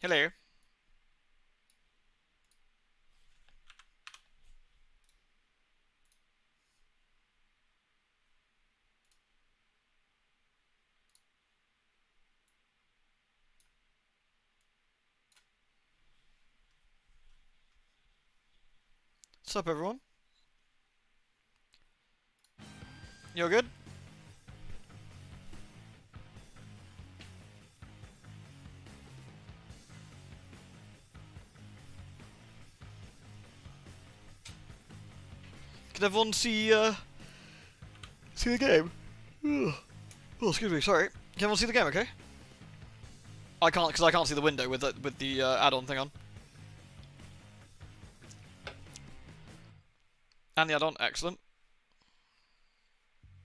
Hello. What's up, everyone? You all good? Can everyone see the game? Ugh. Oh, excuse me. Sorry. Can everyone see the game? Okay. I can't, because I can't see the window with the add-on thing on. And the add-on, excellent.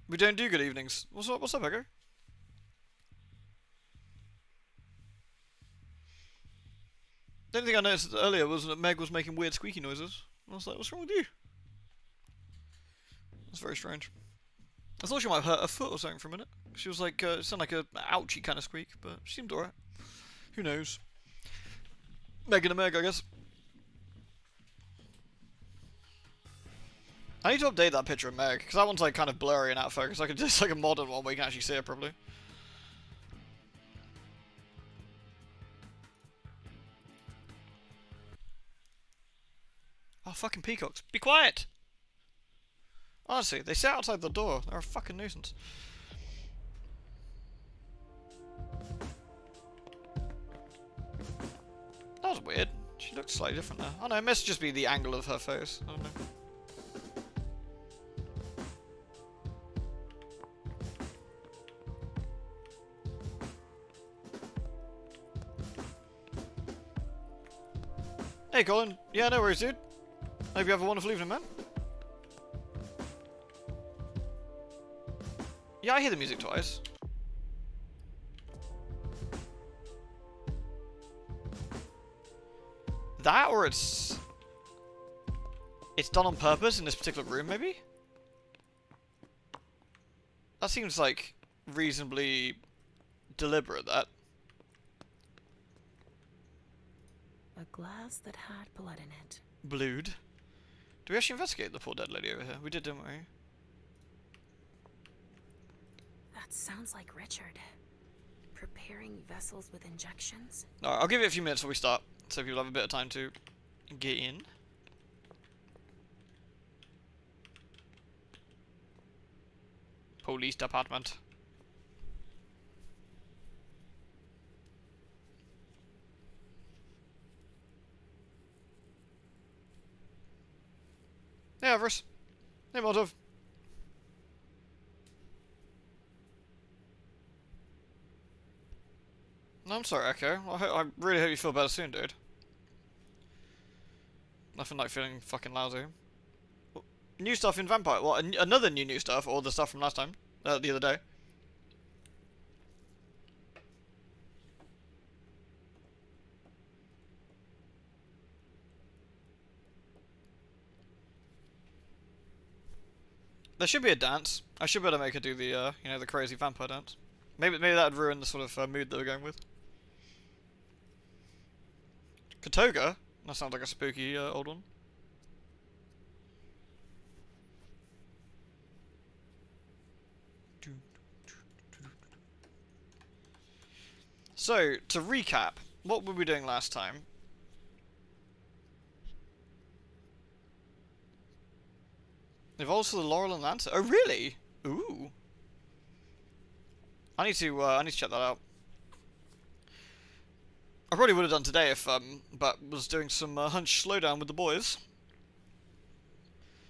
We don't do good evenings. What's up? What's up, Echo? The only thing I noticed earlier was that Meg was making weird squeaky noises. I was like, what's wrong with you? That's very strange. I thought she might have hurt her foot or something for a minute. She was like, it sounded like a ouchy kind of squeak, but she seemed alright. Who knows? Meg and a Meg, I guess. I need to update that picture of Meg, because that one's like kind of blurry and out of focus. I could just like a modern one where you can actually see it properly. Oh, fucking peacocks. Be quiet! Honestly, they sit outside the door. They're a fucking nuisance. That was weird. She looked slightly different there. Oh no, it must just be the angle of her face. I don't know. Hey Colin. Yeah, no worries, dude. Hope you have a wonderful evening, man. Yeah, I hear the music twice. That, or it's done on purpose in this particular room, maybe? That seems like reasonably deliberate, that. A glass that had blood in it. Blood. Do we actually investigate the poor dead lady over here? We did, didn't we? That sounds like Richard. Preparing vessels with injections? Alright, I'll give it a few minutes before we start, so people have a bit of time to get in. Police department. Hey, Everest. Hey, Molotov. No, I'm sorry, Echo. I really hope you feel better soon, dude. Nothing like feeling fucking lousy. New stuff in Vampire. What? Another new stuff, or the stuff from last time? The other day. There should be a dance. I should be able to make her do the, you know, the crazy vampire dance. Maybe that'd ruin the sort of mood that we're going with. Katoga? That sounds like a spooky old one. So, to recap, what were we doing last time? Evolves for the Laurel and Lancer? Oh, really? Ooh. I need to check that out. I probably would have done today if, but was doing some Hunch Slowdown with the boys.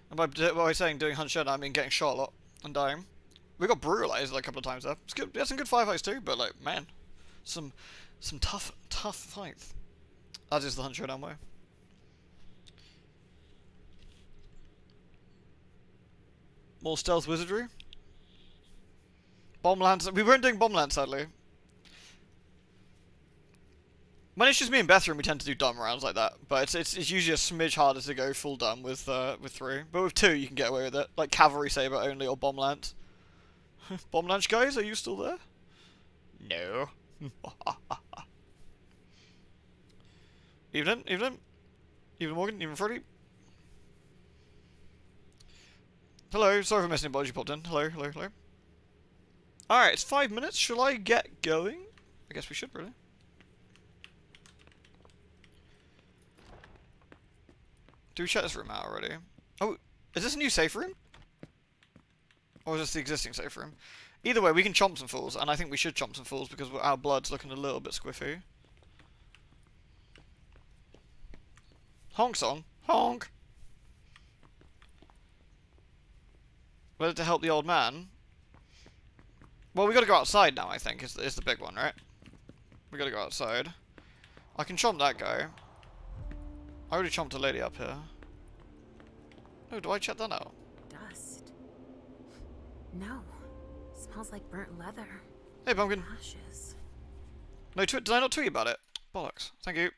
And by saying doing Hunch Slowdown, I mean getting shot a lot and dying. We got brutalized like a couple of times there. It's good. We had some good firefights too, but like, man, some tough fights. As is the Hunch Slowdown way. More stealth wizardry. Bomb lance. We weren't doing bomb lance, sadly. When it's just me and Bethram, we tend to do dumb rounds like that. But it's usually a smidge harder to go full dumb with 3. But with 2, you can get away with it. Like cavalry saber only or bomb lance. Bomb lance guys, are you still there? No. Evening, evening. Evening, Morgan. Evening, Freddy. Hello, sorry for missing you popped in. Hello, hello, hello. Alright, it's 5 minutes. Shall I get going? I guess we should, really. Do we check this room out already? Oh, is this a new safe room? Or is this the existing safe room? Either way, we can chomp some fools, and I think we should chomp some fools because our blood's looking a little bit squiffy. Honk song. Honk! Whether to help the old man? Well, we gotta go outside now, I think, is the big one, right? We gotta go outside. I can chomp that guy. I already chomped a lady up here. Oh, do I check that out? Dust. No. Smells like burnt leather. Hey, Pumpkin. Ashes. No, did I not tweet about it? Bollocks. Thank you.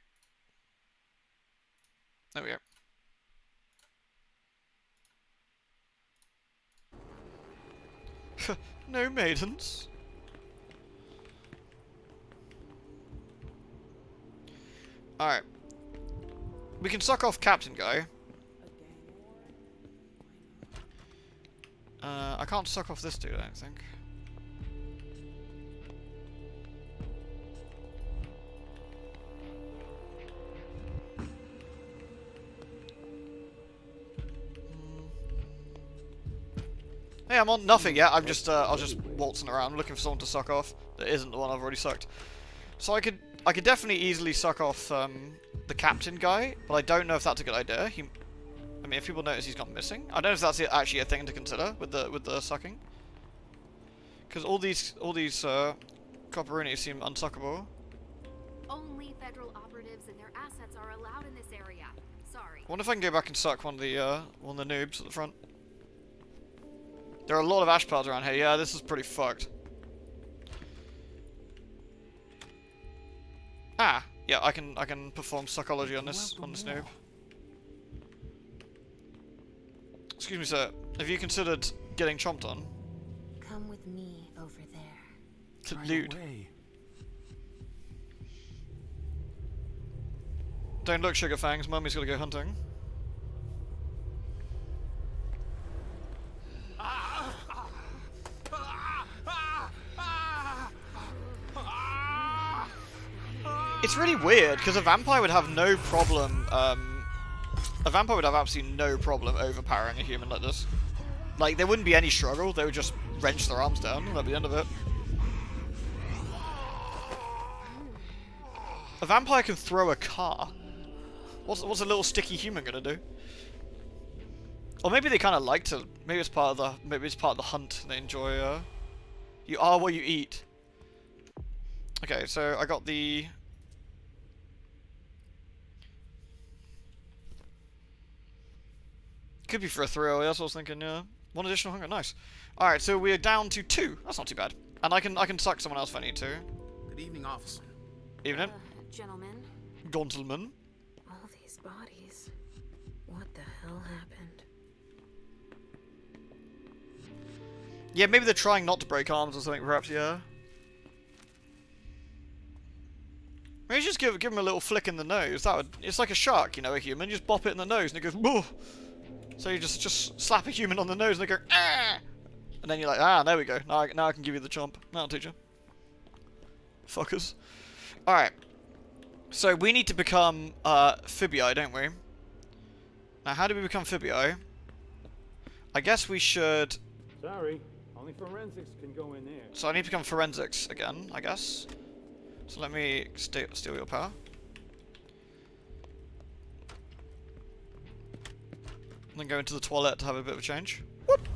There we go. No maidens. Alright. We can suck off Captain Guy. I can't suck off this dude, I don't think. Hey, I'm on nothing yet. I'm just, I was just waltzing around looking for someone to suck off that isn't the one I've already sucked. So I could definitely easily suck off the captain guy, but I don't know if that's a good idea. I mean, if people notice he's gone missing, I don't know if that's actually a thing to consider with the sucking. Because all these copperoonies seem unsuckable. Only federal operatives and their assets are allowed in this area. Sorry. I wonder if I can go back and suck one of the noobs at the front. There are a lot of ash piles around here. Yeah, this is pretty fucked. Ah, yeah, I can perform psychology on this noob. Excuse me, sir. Have you considered getting chomped on? Come with me over there. To loot. Don't look, Sugar Fangs. Mummy's gotta go hunting. It's really weird, because a vampire would have no problem, a vampire would have absolutely no problem overpowering a human like this. Like, there wouldn't be any struggle, they would just wrench their arms down, and that'd be the end of it. A vampire can throw a car. What's a little sticky human gonna do? Or maybe they kind of like to, maybe it's part of the hunt, they enjoy, you are what you eat. Okay, so I got the... Could be for a thrill, that's what I was thinking, yeah. One additional hunger, nice. Alright, so we're down to 2. That's not too bad. And I can suck someone else if I need to. Good evening, officer. Evening. Gentlemen. Gentlemen. All these bodies. What the hell happened? Yeah, maybe they're trying not to break arms or something, perhaps, yeah. Maybe just give him a little flick in the nose. It's like a shark, you know, a human. You just bop it in the nose and it goes, whoa. So you just slap a human on the nose and they go, ah! And then you're like, ah, there we go. Now I can give you the chomp. Now I'll teach you. Fuckers. Alright. So we need to become Phibii, don't we? Now how do we become Phibii? I guess we should... Sorry, only forensics can go in there. So I need to become forensics again, I guess. So let me steal your power. And then go into the toilet to have a bit of a change. Whoop!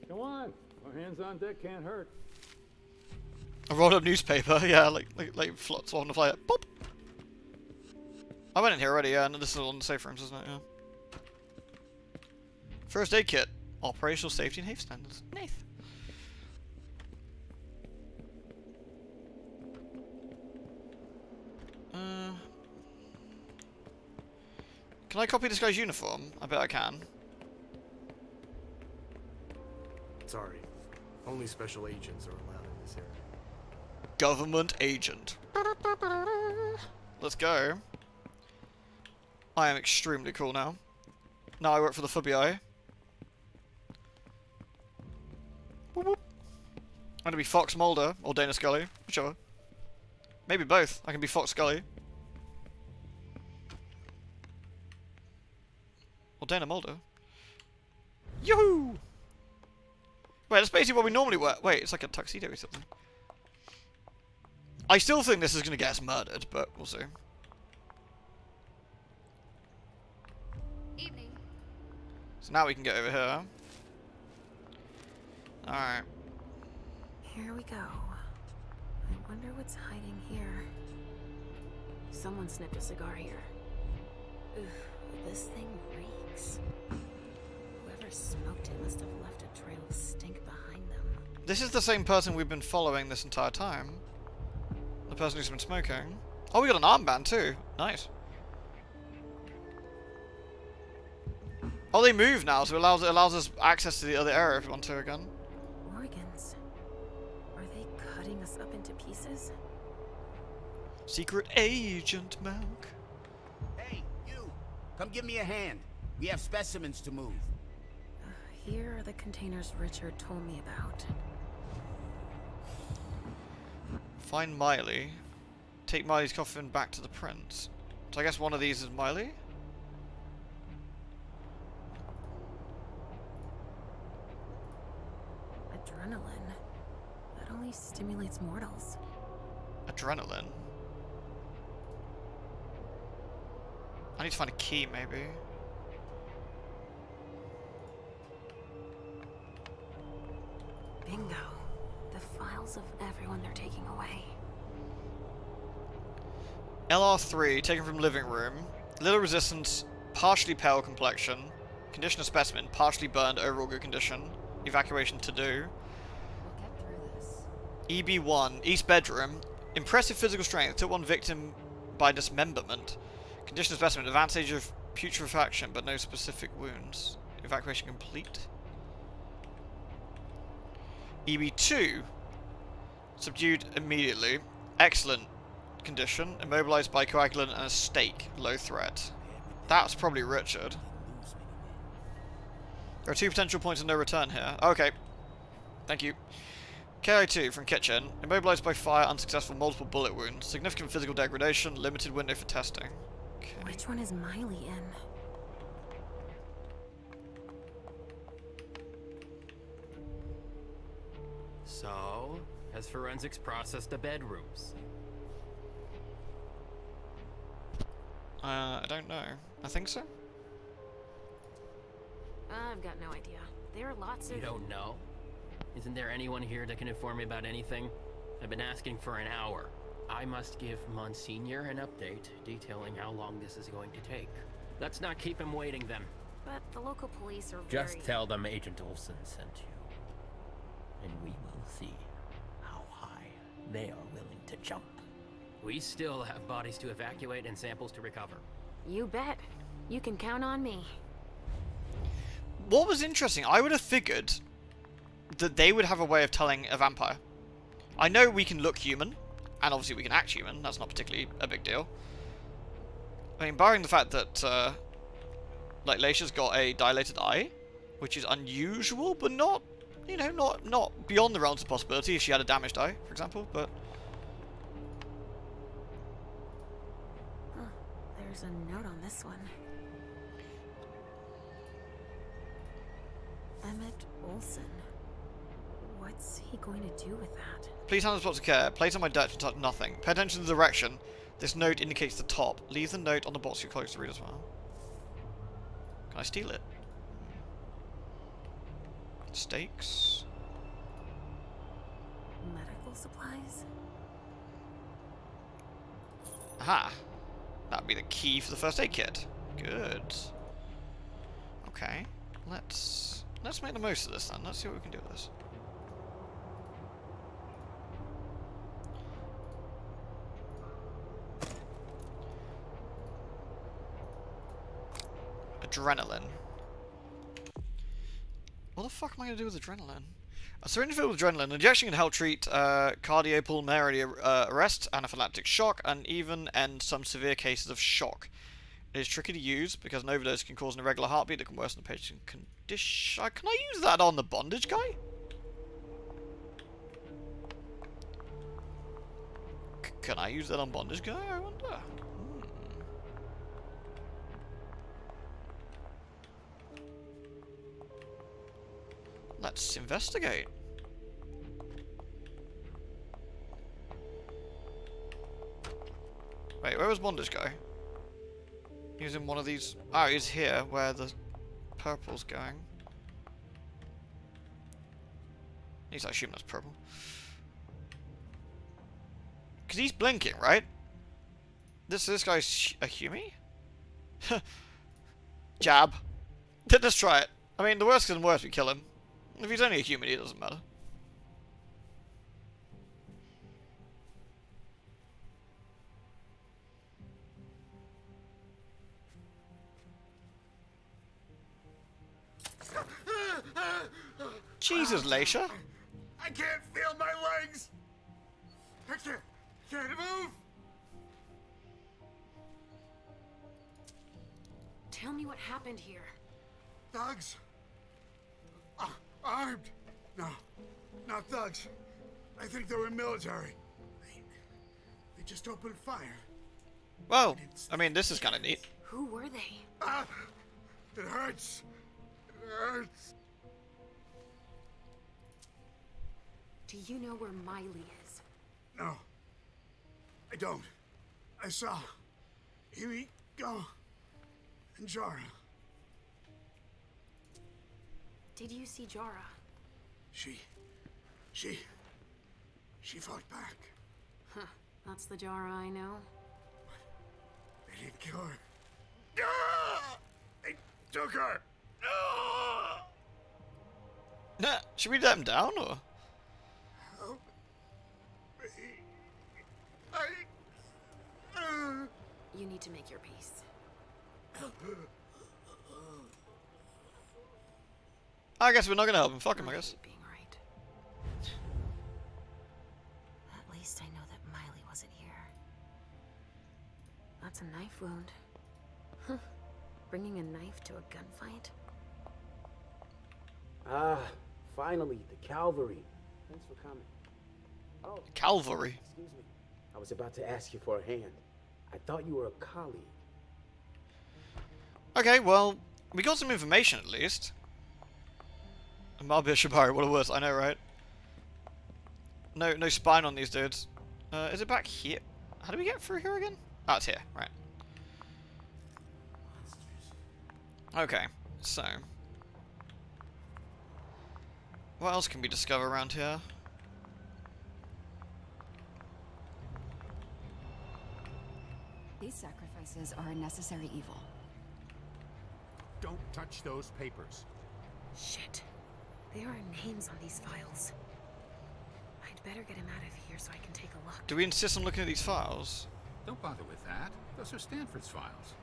Come on, our hands on deck can't hurt. A rolled up newspaper, yeah, like swapping the flyer. Pop! I went in here already, yeah, and this is one of the safe rooms, isn't it? Yeah. First aid kit. Operational safety and HAVE standards. Nice. Can I copy this guy's uniform? I bet I can. Sorry, only special agents are allowed in this area. Government agent. Let's go. I am extremely cool now. Now I work for the FBI. Whoop, whoop. I'm gonna be Fox Mulder or Dana Scully, whichever. Maybe both. I can be Fox Scully. Or Dana Mulder. Yoo-hoo! Wait, that's basically what we normally wear. Wait, it's like a tuxedo or something. I still think this is gonna get us murdered, but we'll see. Evening. So now we can get over here. Alright. Here we go. I wonder what's hiding here. Someone snipped a cigar here. Oof, this thing reeks. Whoever smoked it must have left a trail of stink behind them. This is the same person we've been following this entire time. The person who's been smoking. Oh, we got an armband too. Nice. Oh, they move now, so it allows us access to the other area if we want to again. Organs. Are they cutting us up into pieces? Secret agent Malk. Hey, you! Come give me a hand. We have specimens to move. Here are the containers Richard told me about. Find Miley. Take Miley's coffin back to the prince. So I guess one of these is Miley? Adrenaline. That only stimulates mortals. Adrenaline. I need to find a key, maybe. Bingo. The files of everyone they're taking away. LR3, taken from living room. Little resistance, partially pale complexion. Condition of specimen, partially burned, overall good condition. Evacuation to do. We'll get through this. EB1, East Bedroom. Impressive physical strength, took one victim by dismemberment. Condition of specimen, advantage of putrefaction, but no specific wounds. Evacuation complete. EB2, subdued immediately. Excellent condition, immobilized by coagulant and a stake, low threat. That's probably Richard. There are 2 potential points of no return here. Okay. Thank you. KI2 from kitchen. Immobilized by fire, unsuccessful, multiple bullet wounds. Significant physical degradation, limited window for testing. Okay. Which one is Miley in? So, has forensics processed the bedrooms? I don't know. I think so. I've got no idea. There are lots of... You don't know? Isn't there anyone here that can inform me about anything? I've been asking for an hour. I must give Monsignor an update detailing how long this is going to take. Let's not keep him waiting then. But the local police are Just very... tell them Agent Olsen sent you. And we will see how high they are willing to jump. We still have bodies to evacuate and samples to recover. You bet. You can count on me. What was interesting, I would have figured that they would have a way of telling a vampire. I know we can look human, and obviously we can act human, that's not particularly a big deal. I mean, barring the fact that, like, Leysha's got a dilated eye, which is unusual, but not, you know, not beyond the realms of possibility if she had a damaged eye, for example, but... Huh. There's a note on this one. Emmett Olsen. What's he going to do with that? Please handle spots of care. Place on my desk and touch nothing. Pay attention to the direction. This note indicates the top. Leave the note on the box you're close to read as well. Can I steal it? Stakes. Medical supplies? Aha! That'd be the key for the first aid kit. Good. Okay. Let's make the most of this then. Let's see what we can do with this. Adrenaline. What the fuck am I gonna do with adrenaline? A syringe filled with adrenaline. An injection can help treat cardiopulmonary arrest, anaphylactic shock, and even end some severe cases of shock. It is tricky to use because an overdose can cause an irregular heartbeat that can worsen the patient's condition. Can I use that on the bondage guy? Can I use that on bondage guy, I wonder? Let's investigate. Wait, where was bondage guy? He was in one of these... Oh, he's here, where the purple's going. He's, I assume that's purple. Because he's blinking, right? This guy's a Hume? Jab. Let's try it. I mean, the worst can worst, we kill him. If he's only a human, it doesn't matter. Jesus, Leysha. I can't feel my legs. I can't move. Tell me what happened here. Thugs. Armed. No, not thugs. I think they were military. They just opened fire. Well, I mean, this is kind of neat. Who were they? It hurts. It hurts. Do you know where Miley is? No, I don't. I saw Huey go and Jara. Did you see Jara? She fought back. Huh. That's the Jara I know. They didn't kill her. Ah! They took her. Ah! Nah, should we let him down, or? Help me. You need to make your peace. I guess we're not gonna help him. Fuck him, I guess. Being right. At least I know that Miley wasn't here. That's a knife wound. Huh. Bringing a knife to a gunfight? Ah, finally, the cavalry. Thanks for coming. Oh, Calvary. excuse me. I was about to ask you for a hand. I thought you were a colleague. Okay, well, we got some information at least. Malkavian Shabari, what a worse, I know, right? No spine on these dudes. Is it back here? How do we get through here again? Oh, it's here, right. Okay, so. What else can we discover around here? These sacrifices are a necessary evil. Don't touch those papers. Shit. There are names on these files. I'd better get him out of here so I can take a look. Do we insist on looking at these files? Don't bother with that. Those are Stanford's files.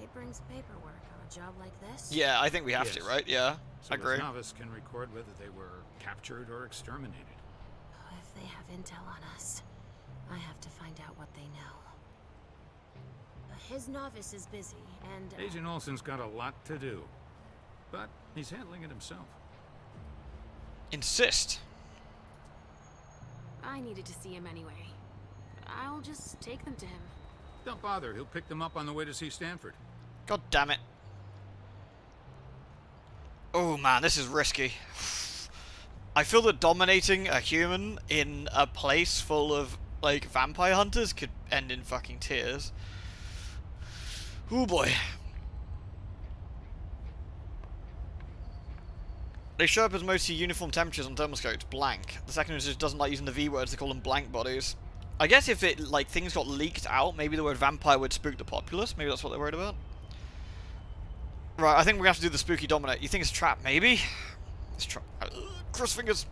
It brings paperwork on a job like this? Yeah, I think we have to, Yes. right? Yeah, So I agree. a novice can record whether they were captured or exterminated. If they have intel on us, I have to find out what they know. His novice is busy, and... Agent Olson's got a lot to do, but he's handling it himself. Insist. I needed to see him anyway. I'll just take them to him. Don't bother, he'll pick them up on the way to see Stanford. God damn it. Oh man, this is risky. I feel that dominating a human in a place full of, like, vampire hunters could end in fucking tears. Oh boy. They show up as mostly uniform temperatures on thermoscopes, blank. The second one just doesn't like using the V words, they call them blank bodies. I guess if it, like, things got leaked out, maybe the word vampire would spook the populace. Maybe that's what they're worried about. Right, I think we're gonna have to do the spooky dominate. You think it's a trap? Maybe? Let's try. Cross fingers.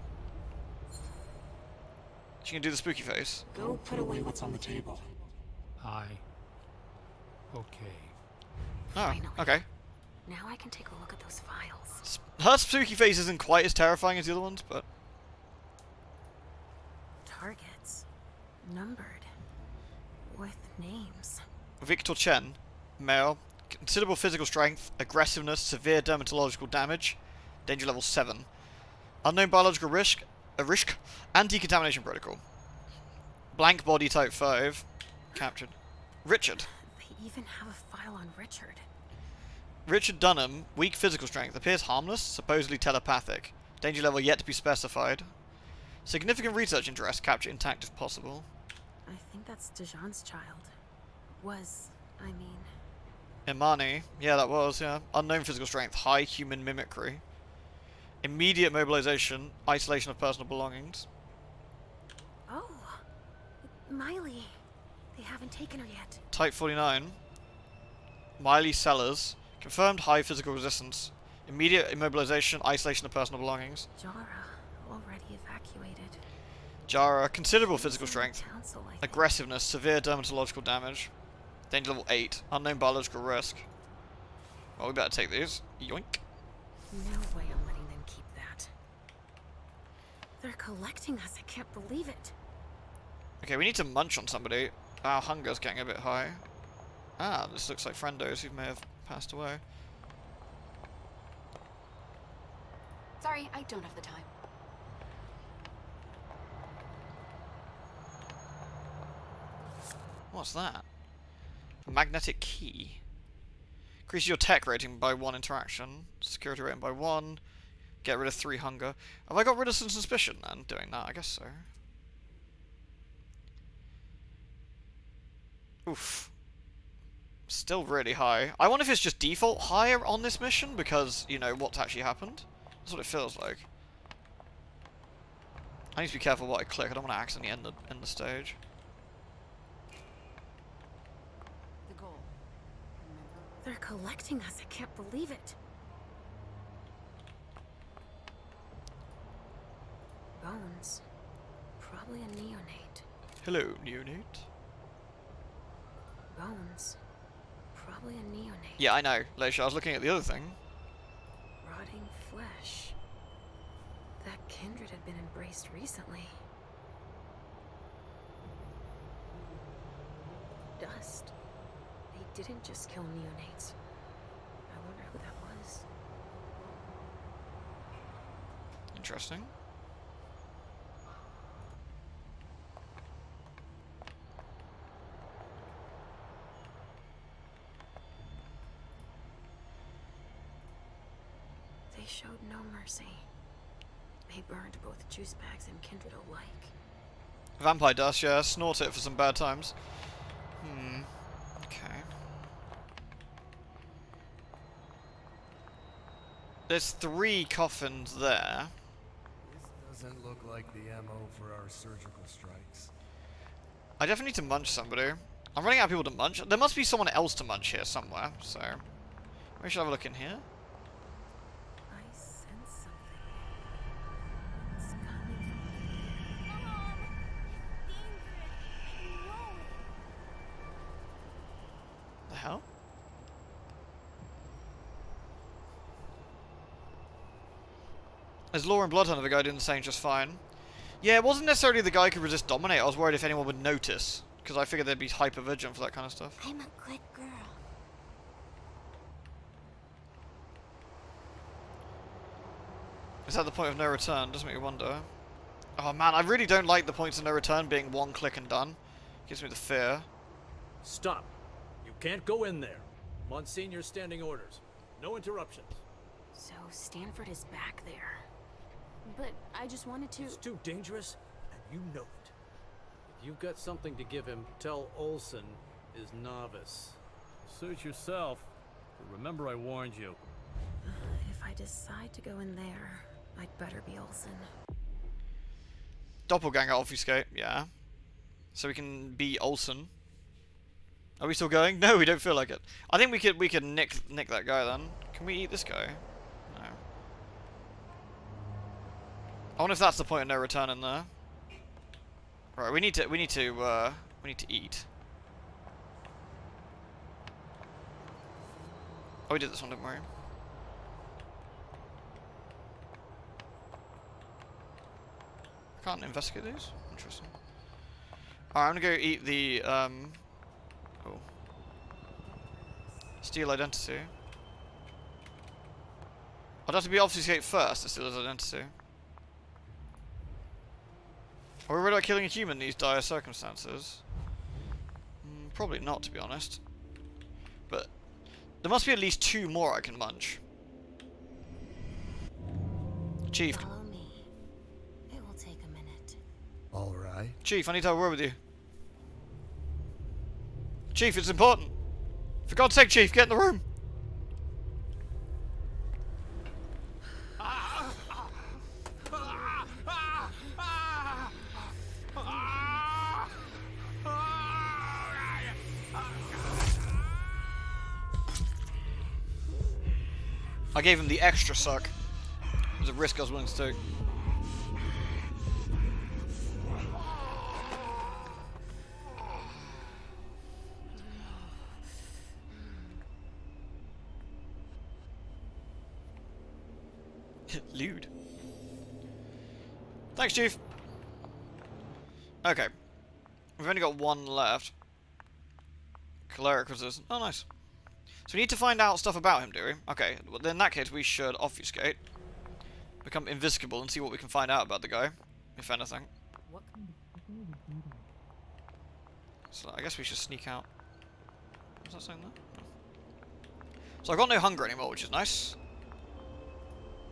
She can do the spooky face. Go put away what's on the table. Okay. Oh, Finally. okay. Now I can take a look at those files. Her spooky face isn't quite as terrifying as the other ones, but... numbered. With names. Victor Chen, male, considerable physical strength, aggressiveness, severe dermatological damage, danger level 7. Unknown biological risk, and decontamination protocol. Blank body type 5, captured. Richard. They even have a file on Richard. Richard Dunham, weak physical strength, appears harmless, supposedly telepathic. Danger level yet to be specified. Significant research interest, capture intact if possible. I think that's Dijon's child. Was, I mean. Imani, yeah that was, yeah. Unknown physical strength, high human mimicry. Immediate mobilization, isolation of personal belongings. Oh, Miley. They haven't taken her yet. Type 49. Miley Sellers. Confirmed high physical resistance. Immediate immobilization, isolation of personal belongings. Jara, already evacuated. Jara, considerable physical strength. Council, I think. Aggressiveness, severe dermatological damage. Danger level 8. Unknown biological risk. Well, we better take these. Yoink. No way I'm letting them keep that. They're collecting us. I can't believe it. Okay, we need to munch on somebody. Our hunger's getting a bit high. Ah, this looks like friendos who may have passed away. Sorry, I don't have the time. What's that? A magnetic key. Increase your tech rating by 1 interaction. Security rating by 1. Get rid of 3 hunger. Have I got rid of some suspicion then, doing that? I guess so. Oof. Still really high. I wonder if it's just default higher on this mission because, you know, what's actually happened. That's what it feels like. I need to be careful what I click. I don't want to accidentally end the stage. The goal. They're collecting us. I can't believe it. Bones. Probably a neonate. Hello, neonate. Bones. Probably a neonate. Yeah, I know. Leysha, I was looking at the other thing. Rotting flesh. That kindred had been embraced recently. Dust. They didn't just kill neonates. I wonder who that was. Interesting. They showed no mercy. They burned both juice bags and kindred alike. Vampire dust, yeah. Snort it for some bad times. Okay. There's 3 coffins there. This doesn't look like the MO for our surgical strikes. I definitely need to munch somebody. I'm running out of people to munch. There must be someone else to munch here somewhere, so... we should have a look in here. I sense something. It's coming from The hell? There's Law and Bloodhunter, the guy doing the same just fine. Yeah, it wasn't necessarily the guy who could resist Dominate. I was worried if anyone would notice. Because I figured they'd be hyper vigilant for that kind of stuff. I'm a good girl. Is that the point of no return? Does make me wonder. Oh man, I really don't like the points of no return being 1 click and done. Gives me the fear. Stop. You can't go in there. Monsignor's standing orders. No interruptions. So Stanford is back there. But I just wanted to... It's too dangerous, and you know it. If you've got something to give him, tell Olsen is novice. Suit yourself. But remember I warned you. If I decide to go in there, I'd better be Olsen. Doppelganger obfuscate, yeah. So we can be Olsen. Are we still going? No, we don't feel like it. I think we could nick that guy then. Can we eat this guy? No. I wonder if that's the point of no return in there. Right, we need to eat. Oh, we did this one, didn't we? I can't investigate these? Interesting. Alright, I'm gonna go eat the, oh. Steal identity. I'd have to be obfuscate first to steal his identity. Are we worried about killing a human in these dire circumstances? Probably not, to be honest. But there must be at least 2 more I can munch. Chief. Follow me. It will take a minute. All right. Chief, I need to have a word with you. Chief, it's important. For God's sake, Chief, get in the room. I gave him the extra suck. It was a risk I was willing to take. Lewd. Thanks, Chief. Okay. We've only got 1 left. Cleric resistance. Oh, nice. So we need to find out stuff about him, do we? Okay, well, then in that case we should obfuscate. Become invisible and see what we can find out about the guy, if anything. So I guess we should sneak out. Was that saying that? No. So I've got no hunger anymore, which is nice.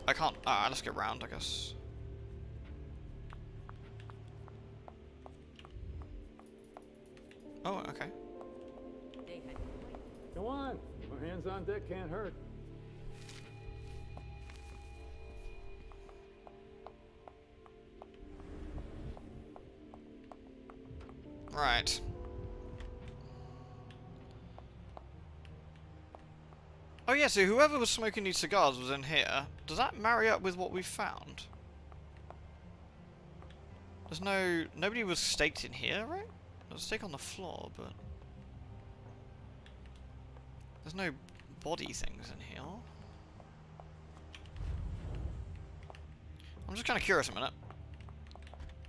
I can't... let's get round, I guess. Oh, okay. Go on. More hands on deck can't hurt. Right. Oh yeah, so whoever was smoking these cigars was in here. Does that marry up with what we found? There's no... Nobody was staked in here, right? There's a stake on the floor, but... There's no body things in here. I'm just kind of curious a minute.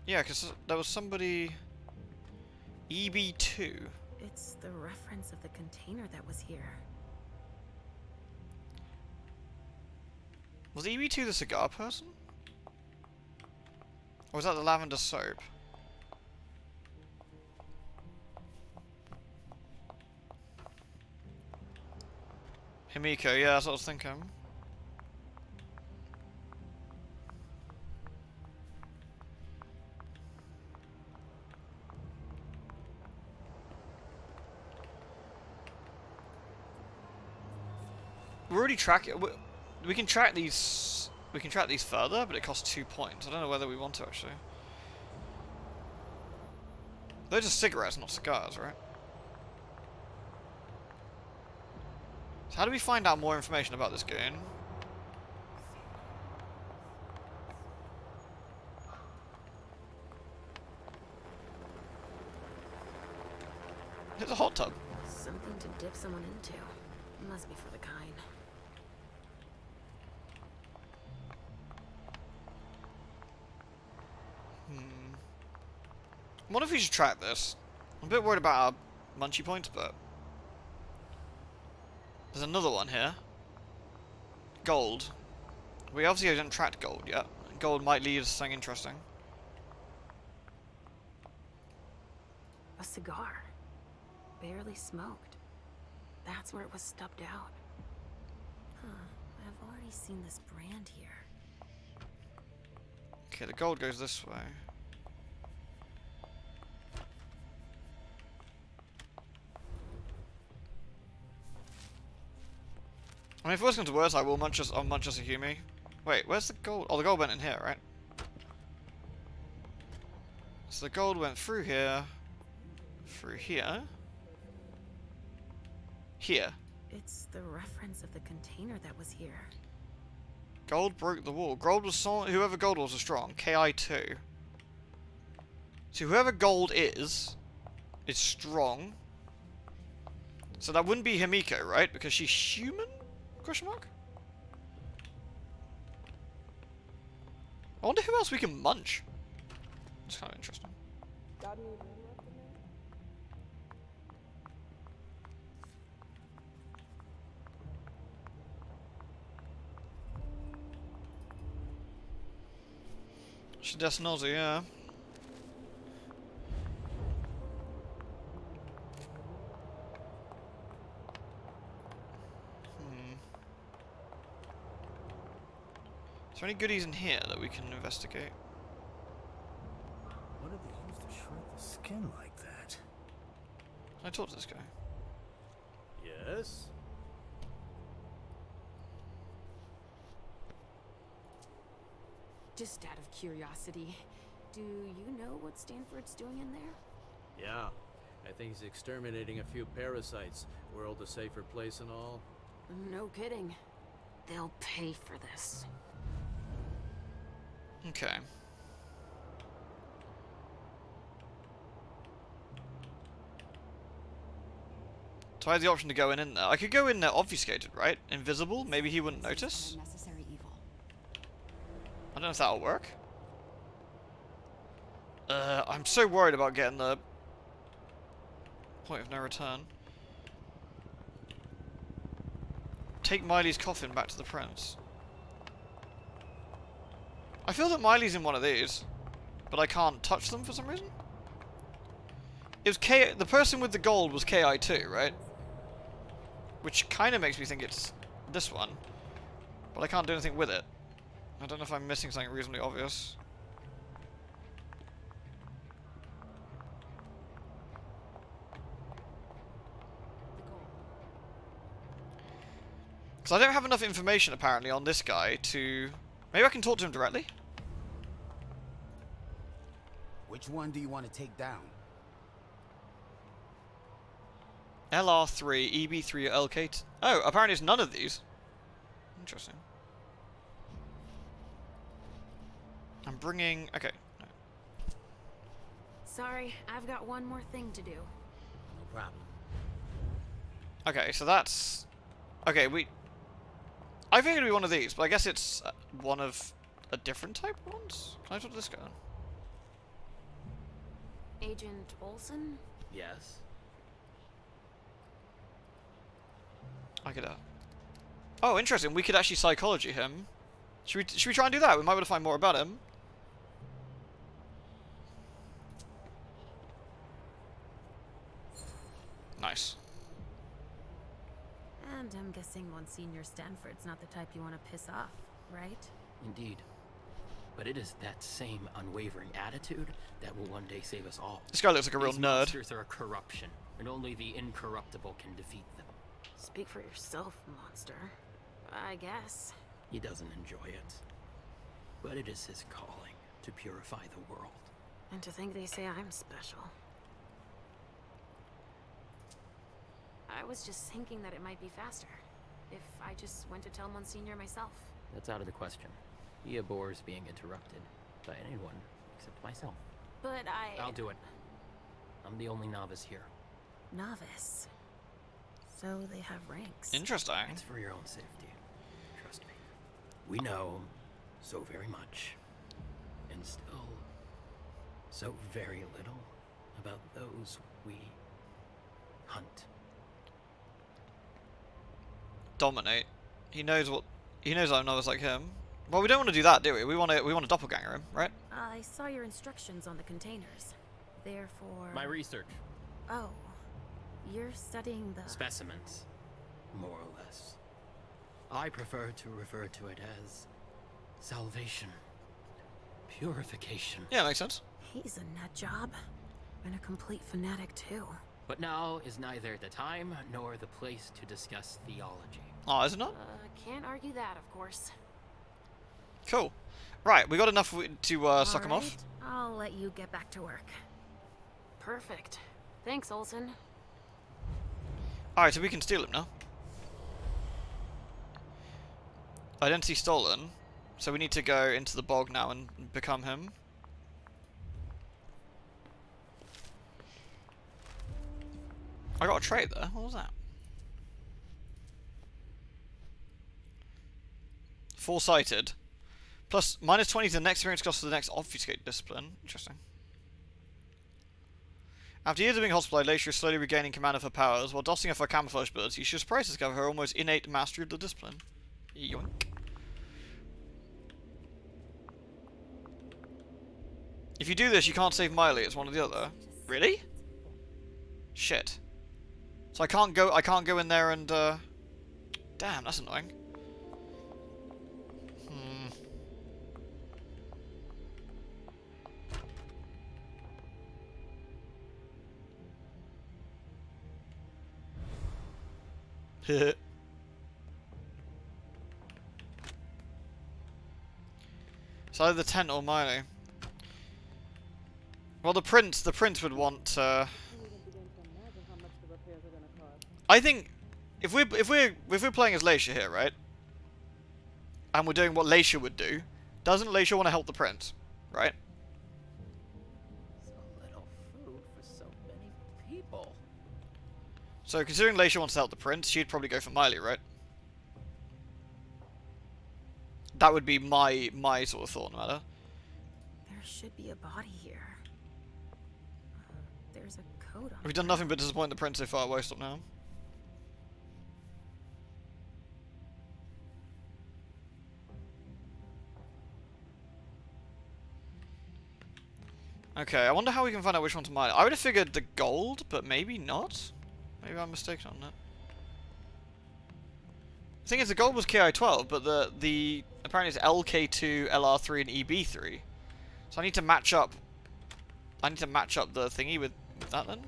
Yeah, because there was somebody... EB2. It's the reference of the container that was here. Was EB2 the cigar person? Or was that the lavender soap? Himiko, yeah, that's what I was thinking. We're already tracking. We can track these. We can track these further, but it costs 2 points. I don't know whether we want to actually. Those are cigarettes, not cigars, right? So how do we find out more information about this goon? It's a hot tub. Something to dip someone into. Must be for the kind. I wonder if we should track this. I'm a bit worried about our munchy points, but... There's another one here. Gold. We obviously haven't tracked gold yet. Gold might lead us to something interesting. A cigar. Barely smoked. That's where it was stubbed out. Huh. I've already seen this brand here. Okay, the gold goes this way. I mean, if worse comes to worse, I will munch us. I'll munch us a Humi. Wait, where's the gold? Oh, the gold went in here, right? So the gold went through here, here. It's the reference of the container that was here. Gold broke the wall. Gold was whoever gold was strong. KI2. So whoever gold is strong. So that wouldn't be Himiko, right? Because she's human? Question mark? I wonder who else we can munch. It's kind of interesting. Got any room left in there? She's just nosy, yeah. Is there any goodies in here that we can investigate? What did they use to shred the skin like that? Can I talk to this guy? Yes? Just out of curiosity, do you know what Stanford's doing in there? Yeah. I think he's exterminating a few parasites. World a safer place and all. No kidding. They'll pay for this. Okay. So I have the option to go in there. I could go in there obfuscated, right? Invisible? Maybe he wouldn't notice? Unnecessary evil. I don't know if that'll work. I'm so worried about getting the point of no return. Take Miley's coffin back to the prince. I feel that Miley's in one of these, but I can't touch them for some reason. It was the person with the gold was KI2, right? Which kind of makes me think it's this one, but I can't do anything with it. I don't know if I'm missing something reasonably obvious. Because I don't have enough information apparently on this guy to... Maybe I can talk to him directly? Which one do you want to take down? LR3, EB3, or LK... Oh, apparently it's none of these. Interesting. I'm bringing... Okay. No. Sorry, I've got one more thing to do. No problem. Okay, so that's... Okay, I figured it'd be one of these, but I guess it's one of a different type of ones? Can I talk to this guy? Agent Olsen? Yes. I could, Oh, interesting. We could actually psychology him. Should we try and do that? We might be able to find more about him. Nice. And I'm guessing Monsignor Stanford's not the type you want to piss off, right? Indeed. But it is that same unwavering attitude that will one day save us all. This guy looks like a real These nerd. monsters are corruption, and only the incorruptible can defeat them. Speak for yourself, monster. I guess. He doesn't enjoy it. But it is his calling to purify the world. And to think they say I'm special. I was just thinking that it might be faster if I just went to tell Monsignor myself. That's out of the question. He abhors being interrupted by anyone except myself. But I'll do it. I'm the only novice here. Novice? So they have ranks. Interesting. It's for your own safety. Trust me. We know so very much, and still so very little about those we hunt. Dominate. He knows I'm novice like him. Well, we don't want to do that, do we? We want to doppelganger him, right? I saw your instructions on the containers. Therefore... My research. Oh. You're studying the... Specimens. More or less. I prefer to refer to it as salvation. Purification. Yeah, makes sense. He's a nut job. And a complete fanatic, too. But now is neither the time nor the place to discuss theology. Oh, is it not? Can't argue that, of course. Cool. Right, we got enough to suck him off. I'll let you get back to work. Perfect. Thanks, Olsen. Alright, so we can steal him now. Identity stolen. So we need to go into the bog now and become him. I got a trait there. What was that? Foresighted. Plus, -20 to the next experience cost for the next obfuscate discipline. Interesting. After years of being hospitalized, Leysha is slowly regaining command of her powers. While dusting off her camouflage abilities, she is surprised to discover her almost innate mastery of the discipline. Yoink. If you do this, you can't save Miley. It's one or the other. Really? Shit. So I can't go in there and, damn, that's annoying. It's either the tent or Miley. Well, the prince would want. I think if we're playing as Leysha here, right? And we're doing what Leysha would do, doesn't Leysha want to help the prince, right? So little food for so many people. So considering Leysha wants to help the prince, she'd probably go for Miley, right? That would be my sort of thought, no matter. There should be a body here. There's a coat on. We've done nothing but disappoint the prince so far. Why stop now? Okay, I wonder how we can find out which one's mine. I would have figured the gold, but maybe not. Maybe I'm mistaken on that. The thing is, the gold was KI-12, but the apparently it's LK2, LR3, and EB3. So I need to match up. I need to match up the thingy with that then.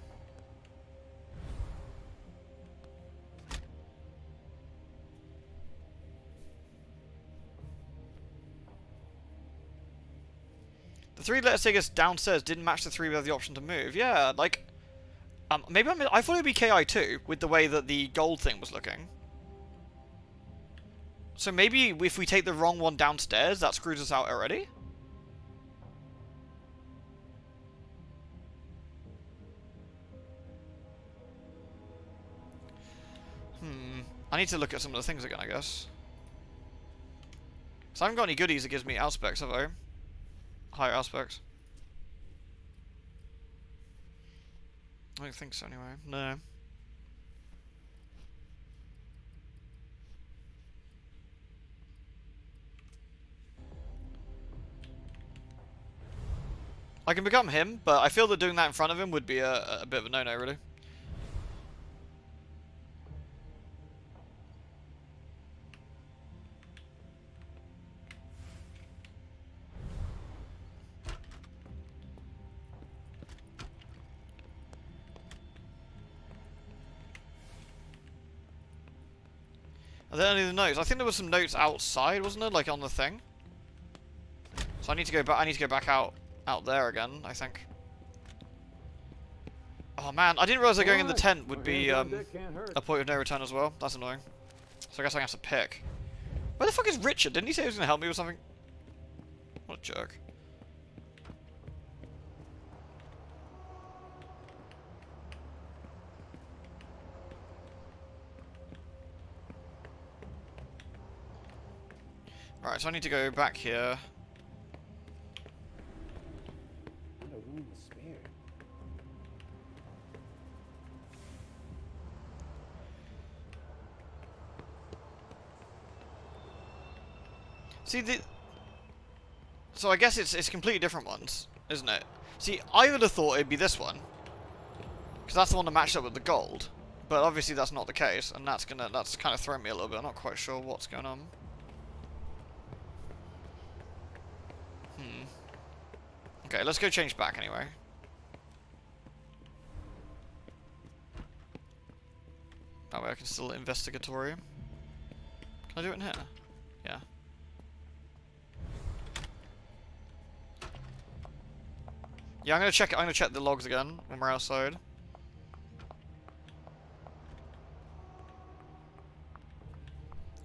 The 3 letters take us downstairs didn't match the 3 we have the option to move. Yeah, like, maybe I thought it'd be KI2 with the way that the gold thing was looking. So maybe if we take the wrong one downstairs, that screws us out already? I need to look at some of the things again, I guess. So I haven't got any goodies that gives me aspects, have I? Higher aspects. I don't think so anyway. No. I can become him, but I feel that doing that in front of him would be a bit of a no-no, really. Are there any of the notes? I think there were some notes outside, wasn't there? Like on the thing. So I need to go back. I need to go back out there again, I think. Oh man, I didn't realize that going in the tent would be a point of no return as well. That's annoying. So I guess I have to pick. Where the fuck is Richard? Didn't he say he was gonna help me with something? What a jerk. Right, so I need to go back here. Not a room to spare. See so I guess it's completely different ones, isn't it? See, I would have thought it'd be this one, because that's the one that matched up with the gold. But obviously that's not the case, and that's kind of thrown me a little bit. I'm not quite sure what's going on. Okay, let's go change back anyway. That way I can still investigatory. Can I do it in here? Yeah. Yeah, I'm gonna check the logs again when we're outside.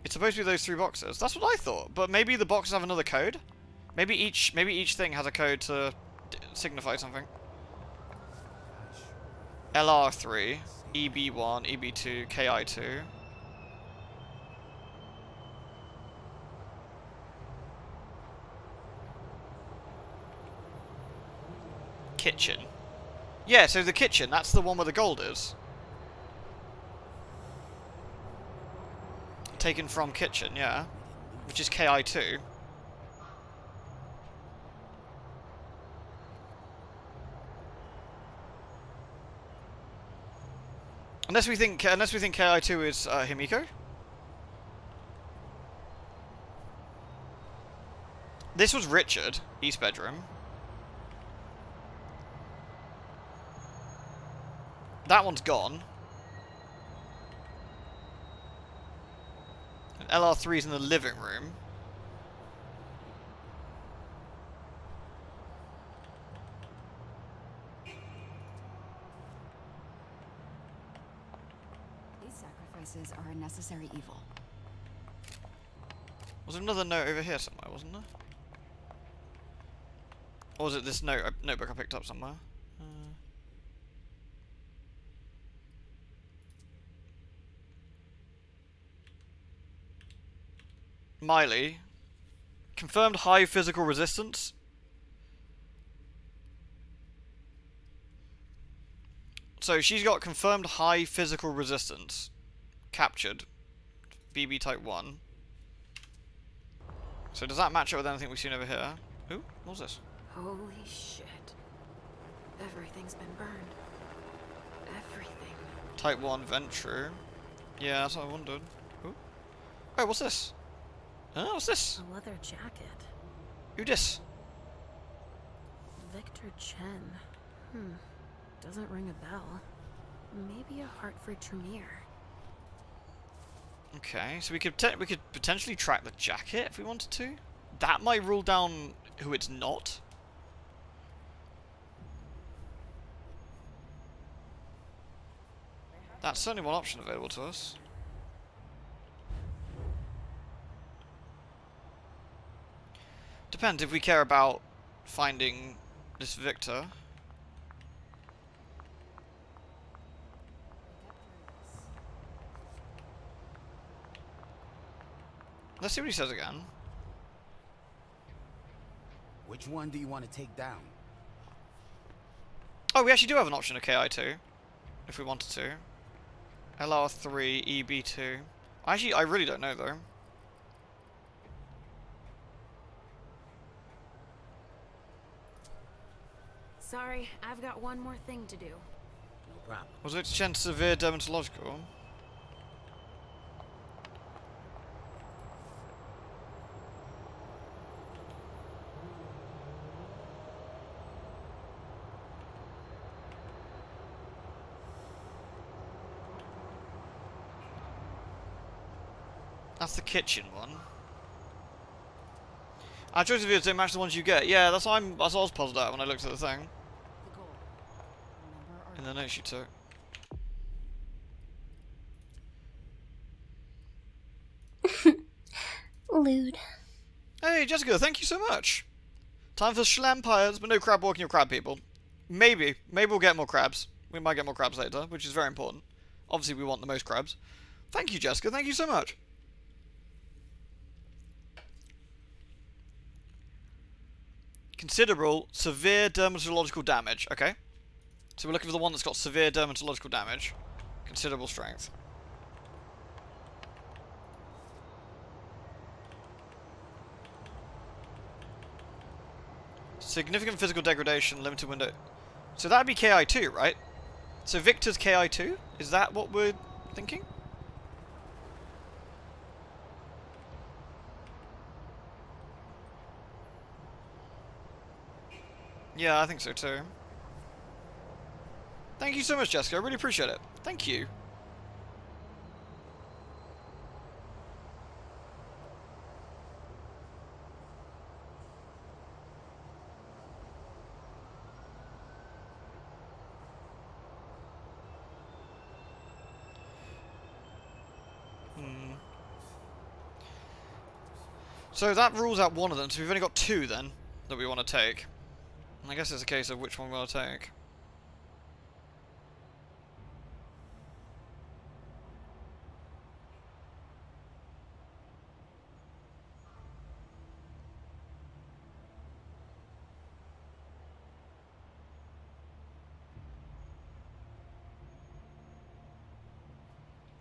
It's supposed to be those 3 boxes. That's what I thought, but maybe the boxes have another code? Maybe each thing has a code to signify something. LR3, EB1, EB2, KI2. Kitchen. Yeah, so the kitchen, that's the one where the gold is. Taken from kitchen, yeah. Which is KI2. Unless we think KI2 is Himiko. This was Richard, East bedroom. That one's gone. And LR3's in the living room. These sacrifices are a necessary evil. Was there another note over here somewhere, wasn't there? Or was it this notebook I picked up somewhere? Miley. Confirmed high physical resistance. So she's got confirmed high physical resistance. Captured. BB type 1. So does that match up with anything we've seen over here? Ooh, what's this? Holy shit. Everything's been burned. Everything. Type 1 vent true. Yeah, that's what I wondered. Ooh. Oh, what's this? Huh? What's this? A leather jacket. Who this? Victor Chen. Doesn't ring a bell. Maybe a Hartford Tremere. Okay, so we could potentially track the jacket if we wanted to. That might rule down who it's not. That's certainly one option available to us. Depends if we care about finding this Victor. Let's see what he says again. Which one do you want to take down? Oh, we actually do have an option of KI2, if we wanted to. LR3, EB2. Actually, I really don't know though. Sorry, I've got one more thing to do. No problem. Was it Chen's severe dermatological? That's the kitchen one. Our choice of videos don't match the ones you get. Yeah, that's what I was puzzled at when I looked at the thing. In the notes you took. Lewd. Hey, Jessica, thank you so much. Time for schlampires, but no crab walking or crab people. Maybe we'll get more crabs. We might get more crabs later, which is very important. Obviously, we want the most crabs. Thank you, Jessica. Thank you so much. Considerable severe dermatological damage. Okay. So we're looking for the one that's got severe dermatological damage. Considerable strength. Significant physical degradation, limited window. So that'd be KI2, right? So Victor's KI2? Is that what we're thinking? Yeah, I think so too. Thank you so much, Jessica. I really appreciate it. Thank you. So that rules out one of them, so we've only got two then that we want to take. And I guess it's a case of which one we want to take.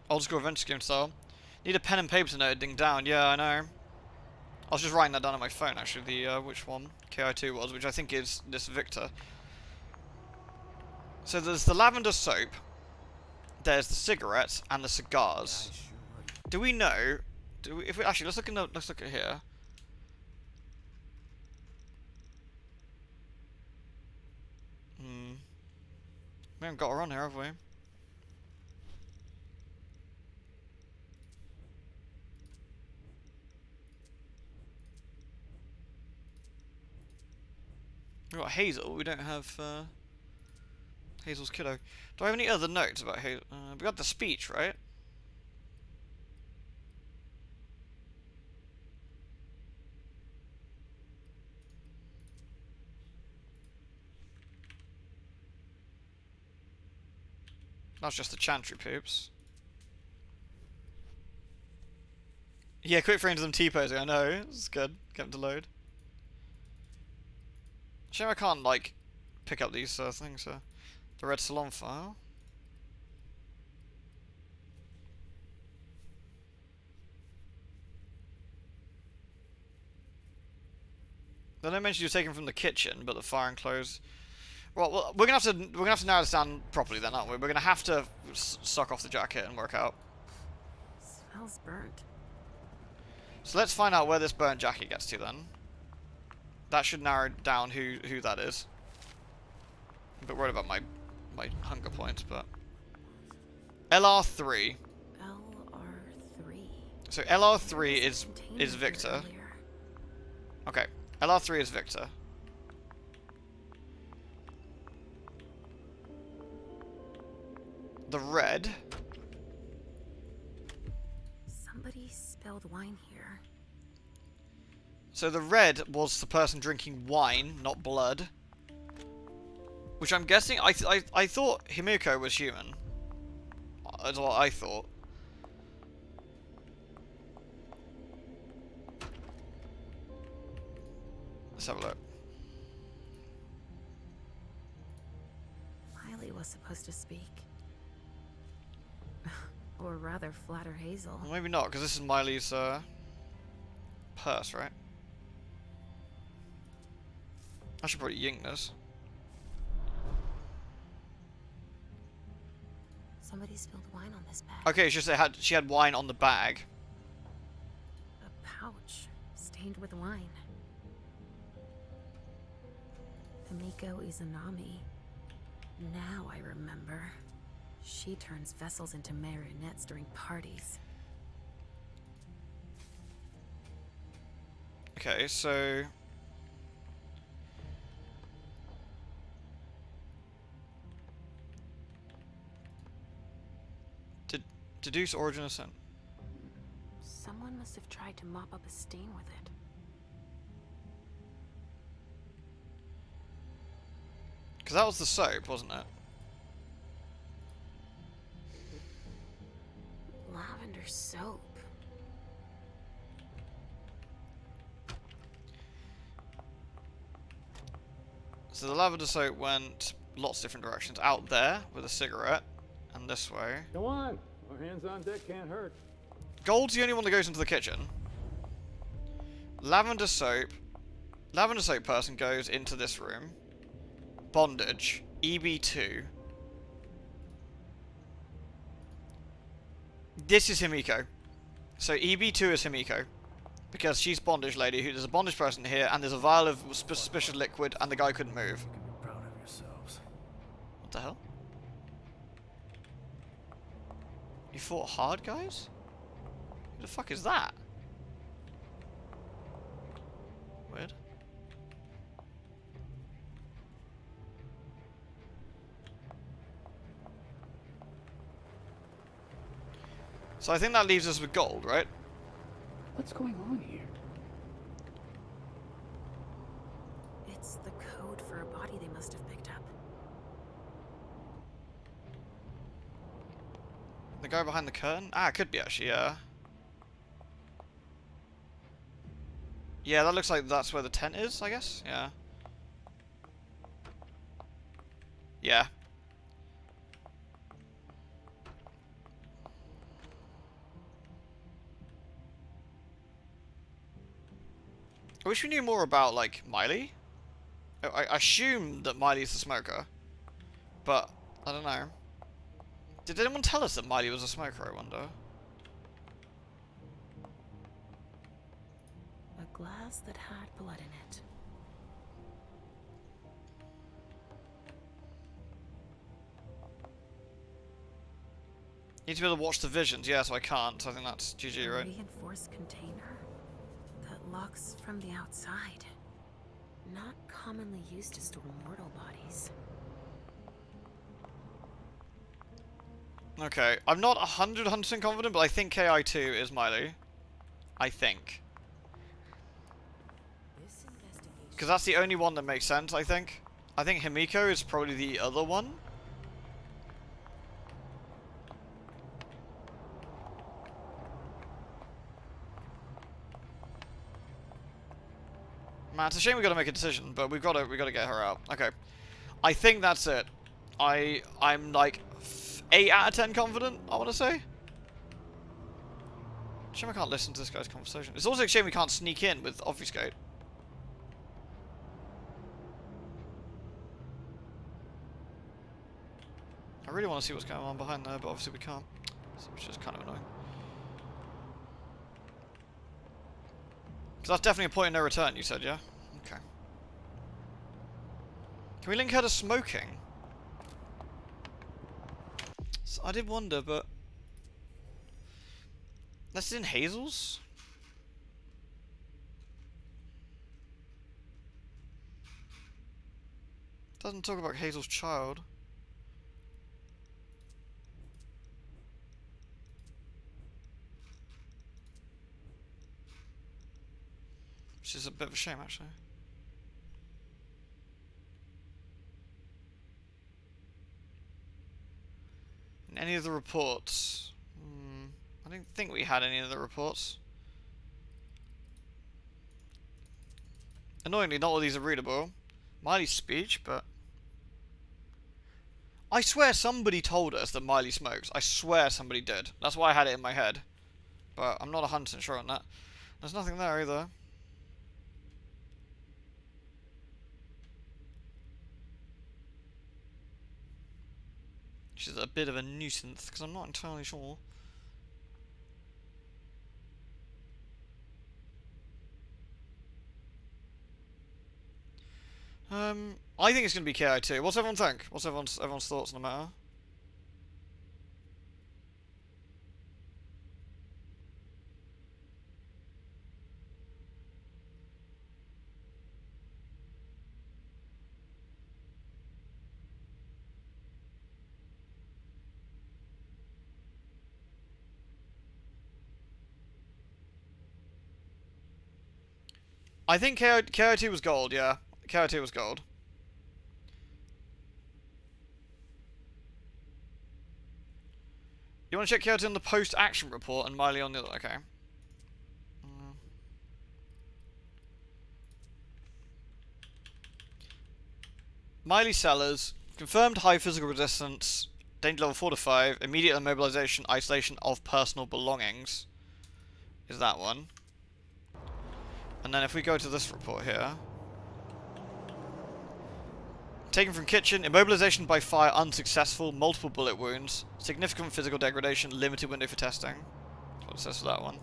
Old school adventure game style. Need a pen and paper to note everything down. Yeah, I know. I was just writing that down on my phone, actually, the which one KI2 was, which I think is this Victor. So there's the lavender soap, there's the cigarettes and the cigars. Do we know? If we actually let's look at here. We haven't got her on here, have we? We've got Hazel. We don't have Hazel's kiddo. Do I have any other notes about Hazel? We got the speech, right? That's just the chantry poops. Yeah, quick frames of them T-posing, I know. It's good. Get them to load. Shame I can't, like, pick up these things. The Red Salon file. They don't mention you're taken from the kitchen, but the fire and clothes. Well, we're gonna have to narrow this down properly then, aren't we? We're gonna have to suck off the jacket and work out. Smells burnt. So let's find out where this burnt jacket gets to then. That should narrow down who that is. I'm a bit worried about my hunger points, but LR3. LR3. So LR3 is Victor. Okay, LR3 is Victor. The red. Somebody spilled wine here. So the red was the person drinking wine, not blood. Which I'm guessing, I thought Himiko was human. That's what I thought. Let's have a look. Miley was supposed to speak. Or rather, flatter Hazel. Well, maybe not, because this is Miley's purse, right? I should probably ying this. Somebody spilled wine on this bag. Okay, it's just she had wine on the bag. A pouch stained with wine. Himiko Izanami. Now I remember. She turns vessels into marionettes during parties. Okay, so deduce origin of sin. Someone must have tried to mop up a stain with it. Because that was the soap, wasn't it? Lavender soap. So the lavender soap went lots of different directions. Out there with a cigarette, and this way. Come on, our hands on deck can't hurt. Gold's the only one that goes into the kitchen. Lavender soap person goes into this room. Bondage, EB2. This is Himiko. So EB2 is Himiko. Because she's bondage lady, there's a bondage person here, and there's a vial of suspicious liquid, and the guy couldn't move. You can be proud of yourselves. What the hell? You fought hard, guys? Who the fuck is that? Weird. So I think that leaves us with gold, right? What's going on here? It's the code for a body they must have picked up. The guy behind the curtain? Ah, it could be actually, yeah. Yeah, that looks like that's where the tent is, I guess? Yeah. Yeah. I wish we knew more about, like, Miley. I assume that Miley's the smoker. But, I don't know. Did anyone tell us that Miley was a smoker, I wonder? A glass that had blood in it. Need to be able to watch the visions. Yeah, so I can't. So I think that's GG, A right? reinforced container that locks from the outside. Not commonly used to store mortal bodies. Okay, I'm not 100% confident, but I think KI2 is Miley. I think. Because that's the only one that makes sense, I think. I think Himiko is probably the other one. Man, it's a shame we gotta make a decision, but we gotta get her out. Okay. I think that's it. I'm like 8 out of 10 confident, I wanna say. Shame I can't listen to this guy's conversation. It's also a shame we can't sneak in with Obfuscate. I really want to see what's going on behind there, but obviously we can't. Which is kind of annoying. Because that's definitely a point of no return, you said, yeah? Okay. Can we link her to smoking? So I did wonder, but... That's in Hazel's? Doesn't talk about Hazel's child. Which is a bit of a shame, actually. In any of the reports? I didn't think we had any of the reports. Annoyingly, not all these are readable. Miley's speech, but... I swear somebody told us that Miley smokes. I swear somebody did. That's why I had it in my head. But I'm not 100% sure on that. There's nothing there either. Which is a bit of a nuisance, because I'm not entirely sure. I think it's going to be KI2. What's everyone think? What's everyone's thoughts on the matter? I think KI2 was gold, yeah. KI2 was gold. You want to check KI2 on the post-action report and Miley on the other? Okay. Miley Sellers, confirmed high physical resistance, danger level 4 to 5, immediate immobilization, isolation of personal belongings. Is that one. And then if we go to this report here. Taken from kitchen, immobilization by fire unsuccessful, multiple bullet wounds, significant physical degradation, limited window for testing. That's what it says for that one.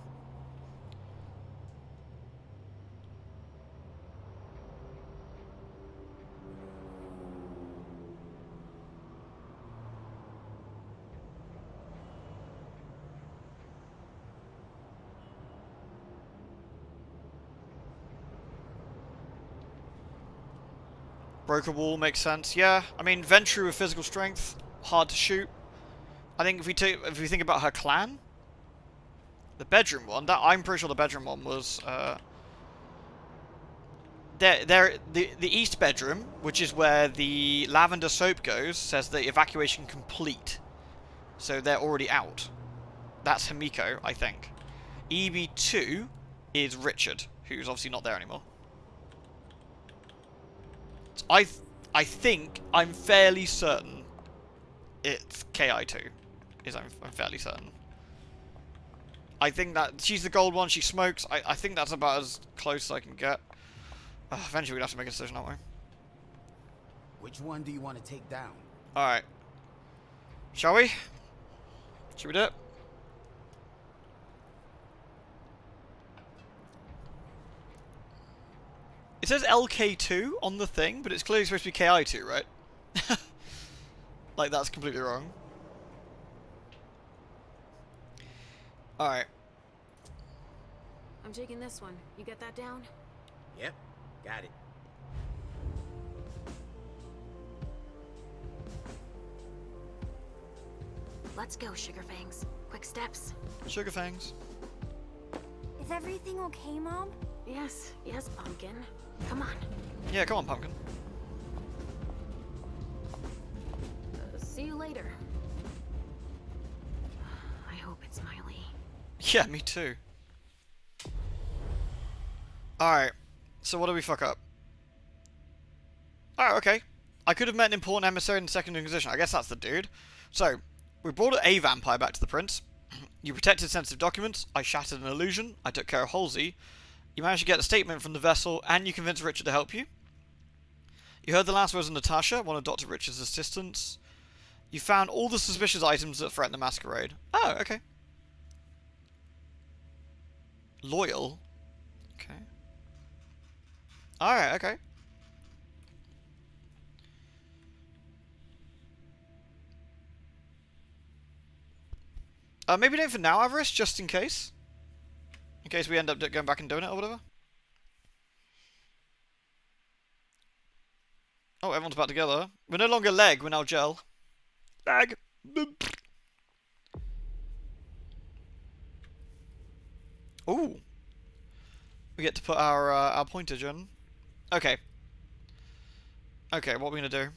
Broker wall makes sense. Yeah, I mean Ventru with physical strength, hard to shoot. I think if we think about her clan, the bedroom one, that I'm pretty sure the bedroom one was the east bedroom, which is where the lavender soap goes, says the evacuation complete. So they're already out. That's Himiko, I think. EB2 is Richard, who's obviously not there anymore. So I think, I'm fairly certain it's KI2. I'm fairly certain. I think that she's the gold one, she smokes. I think that's about as close as I can get. Eventually we'd have to make a decision, aren't we? Which one do you want to take down? Alright. Shall we? Should we do it? It says LK2 on the thing, but it's clearly supposed to be KI2, right? Like, that's completely wrong. Alright. I'm taking this one. You get that down? Yep, got it. Let's go, Sugarfangs. Quick steps. Sugarfangs. Is everything okay, Mom? Yes, yes, Pumpkin. Come on. Yeah, come on, Pumpkin. See you later. I hope it's Miley. Yeah, me too. Alright, so what do we fuck up? Alright, okay. I could have met an important emissary in the Second Inquisition. I guess that's the dude. So, we brought a vampire back to the prince. You protected sensitive documents. I shattered an illusion. I took care of Halsey. You managed to get a statement from the vessel, and you convinced Richard to help you. You heard the last words of Natasha, one of Dr. Richard's assistants. You found all the suspicious items that threaten the masquerade. Oh, okay. Loyal. Okay. Alright, okay. Maybe don't for now, Avarice, just in case. In case we end up going back and doing it or whatever. Oh, everyone's back together. We're no longer leg, we're now gel. Leg! Ooh. We get to put our pointage in. Okay. Okay, what are we gonna do?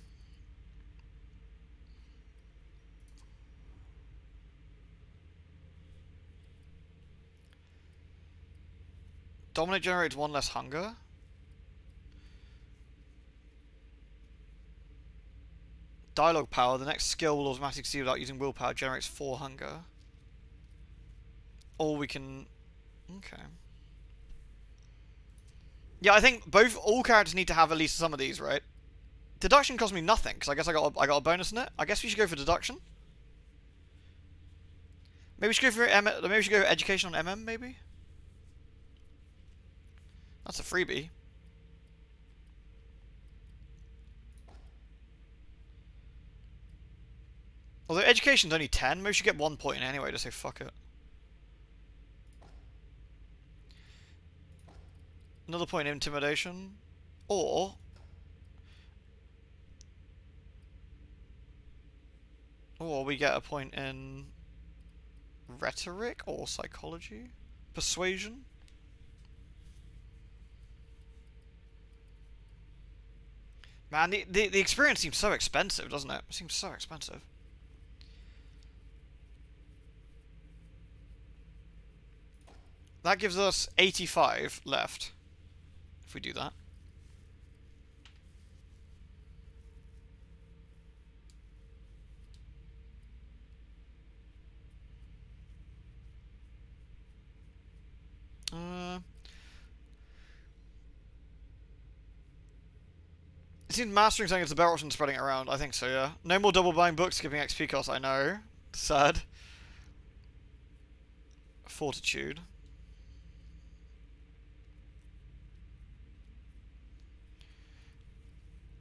Dominate generates one less hunger. Dialogue power. The next skill will automatically succeed without using willpower. Generates 4 hunger. Or we can... Okay. Yeah, I think all characters need to have at least some of these, right? Deduction cost me nothing, because I guess I got a bonus in it. I guess we should go for deduction. Maybe we should go for maybe we should go for education on MM, maybe? That's a freebie. Although education's only 10, maybe we should get 1 point in anyway to say fuck it. Another point in intimidation. Or... we get a point in... rhetoric or psychology? Persuasion? Man, the experience seems so expensive, doesn't it? It seems so expensive. That gives us 85 left. If we do that. It seems mastering something is a better option than spreading it around. I think so, yeah. No more double buying books, skipping XP costs, I know. Sad. Fortitude.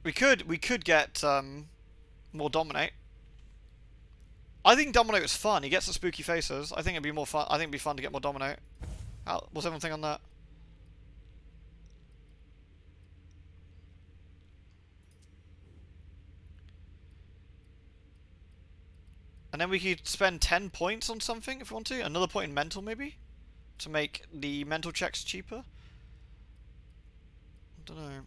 We could get more Dominate. I think Dominate was fun. He gets the spooky faces. I think it'd be more fun. I think it'd be fun to get more Dominate. What's everyone think on that? And then we could spend 10 points on something if we want to. Another point in mental, maybe? To make the mental checks cheaper? I don't know.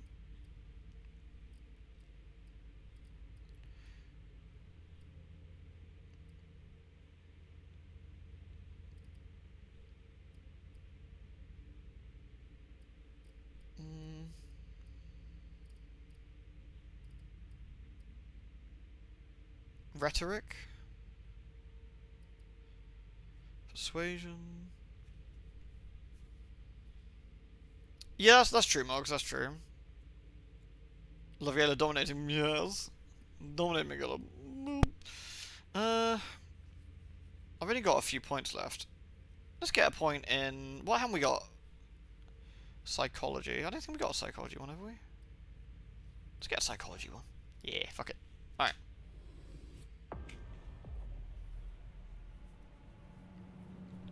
Rhetoric? Persuasion? Yes, that's true, Moggs, that's true. Laviela dominating, yes. Dominate Miguel. I've only got a few points left. Let's get a point in... What haven't we got? Psychology. I don't think we got a psychology one, have we? Let's get a psychology one. Yeah, fuck it. Alright.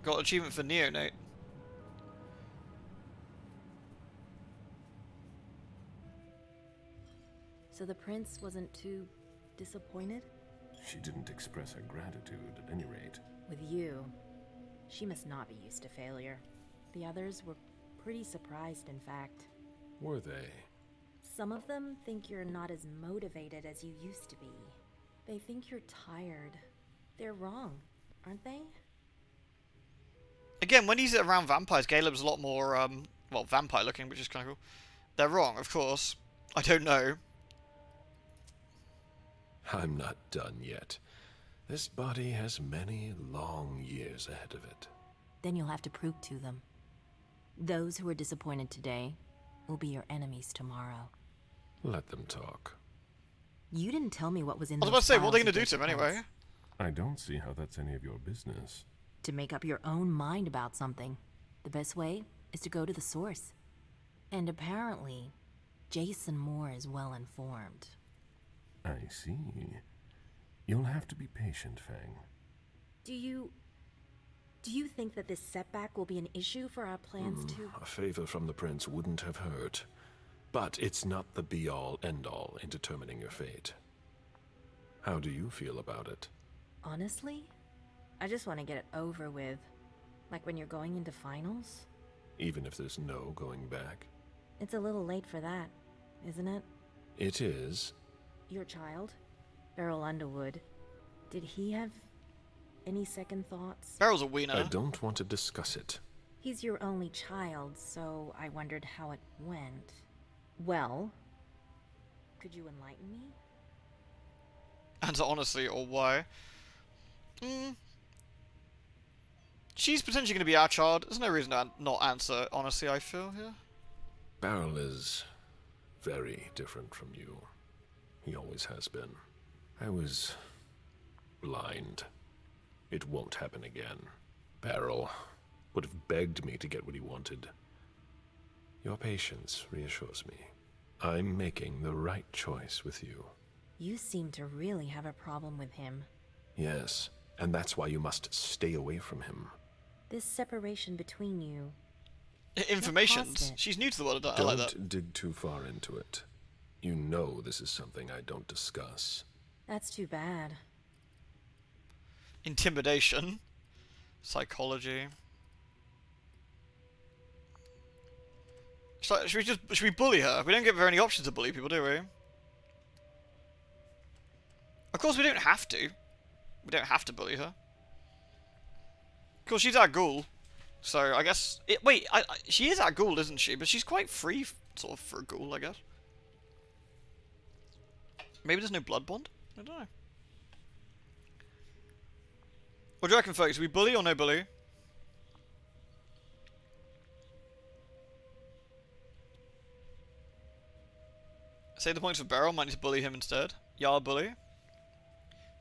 Got achievement for neonate. So the prince wasn't too disappointed? She didn't express her gratitude, at any rate. With you, she must not be used to failure. The others were pretty surprised, in fact. Were they? Some of them think you're not as motivated as you used to be. They think you're tired. They're wrong, aren't they? Again, when he's around vampires, Caleb's a lot more, well, vampire looking, which is kind of cool. They're wrong, of course. I don't know. I'm not done yet. This body has many long years ahead of it. Then you'll have to prove to them. Those who are disappointed today will be your enemies tomorrow. Let them talk. You didn't tell me what was in I was those about to say, what are they files going to do to him anyway? I don't see how that's any of your business. To make up your own mind about something, the best way is to go to the source. And apparently, Jason Moore is well informed. I see. You'll have to be patient, Fang. Do you think that this setback will be an issue for our plans to... A favor from the prince wouldn't have hurt. But it's not the be-all, end-all in determining your fate. How do you feel about it? Honestly, I just want to get it over with. Like when you're going into finals. Even if there's no going back? It's a little late for that, isn't it? It is. Your child, Beryl Underwood, did he have any second thoughts? Beryl's a wiener. I don't want to discuss it. He's your only child, so I wondered how it went. Well, could you enlighten me? And honestly, or why? She's potentially going to be our child. There's no reason to not answer, honestly, I feel, here. Beryl is very different from you. He always has been. I was blind. It won't happen again. Beryl would have begged me to get what he wanted. Your patience reassures me. I'm making the right choice with you. You seem to really have a problem with him. Yes, and that's why you must stay away from him. This separation between you... Informations. She's new to the world. I like that. Don't dig too far into it. You know this is something I don't discuss. That's too bad. Intimidation. Psychology. Should we bully her? We don't give her any options to bully people, do we? Of course we don't have to. We don't have to bully her. Of course, she's our ghoul. So, I guess... wait, she is our ghoul, isn't she? But she's quite free, sort of, for a ghoul, I guess. Maybe there's no blood bond? I don't know. What do you reckon, folks? Are we bully or no bully? Save the points for Beryl, might need to bully him instead. Yeah, bully.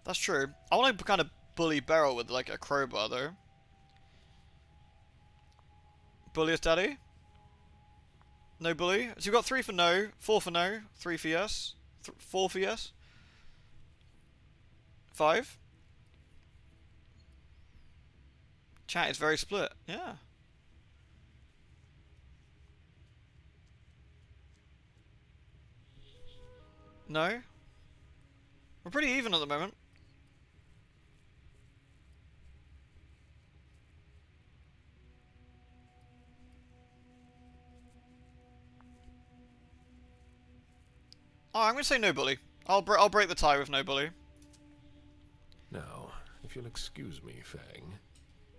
That's true. I want to kind of bully Beryl with, like, a crowbar, though. Bully us, daddy? No bully? So you've got 3 for no, 4 for no, 3 for yes, 4 for yes. 5? Chat is very split. Yeah. No? We're pretty even at the moment. Oh, I'm going to say no bully. I'll break the tie with no bully. Now, if you'll excuse me, Fang,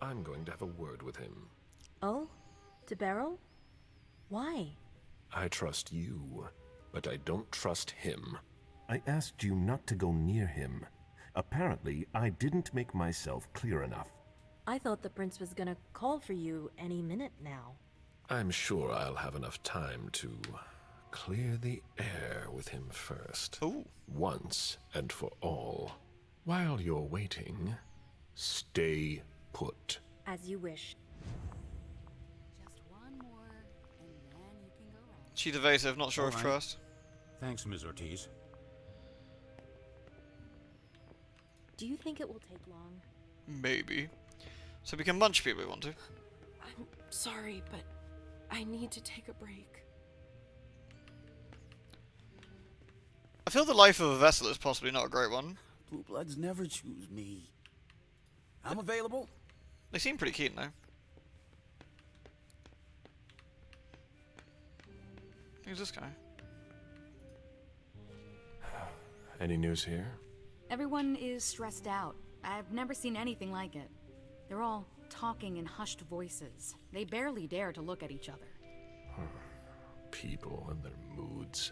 I'm going to have a word with him. Oh? To Beryl? Why? I trust you, but I don't trust him. I asked you not to go near him. Apparently, I didn't make myself clear enough. I thought the prince was gonna call for you any minute now. I'm sure I'll have enough time to clear the air with him first. Ooh. Once and for all. While you're waiting, Stay put. As you wish. Just one more, and then you can go round. She's evasive, not sure of All right. trust. Thanks, Ms. Ortiz. Do you think it will take long? Maybe. So we can munch people if we want to. I'm sorry, but I need to take a break. I feel the life of a vessel is possibly not a great one. Blue Bloods never choose me. I'm available. They seem pretty keen though. Who's this guy? Any news here? Everyone is stressed out. I've never seen anything like it. They're all talking in hushed voices. They barely dare to look at each other. People and their moods.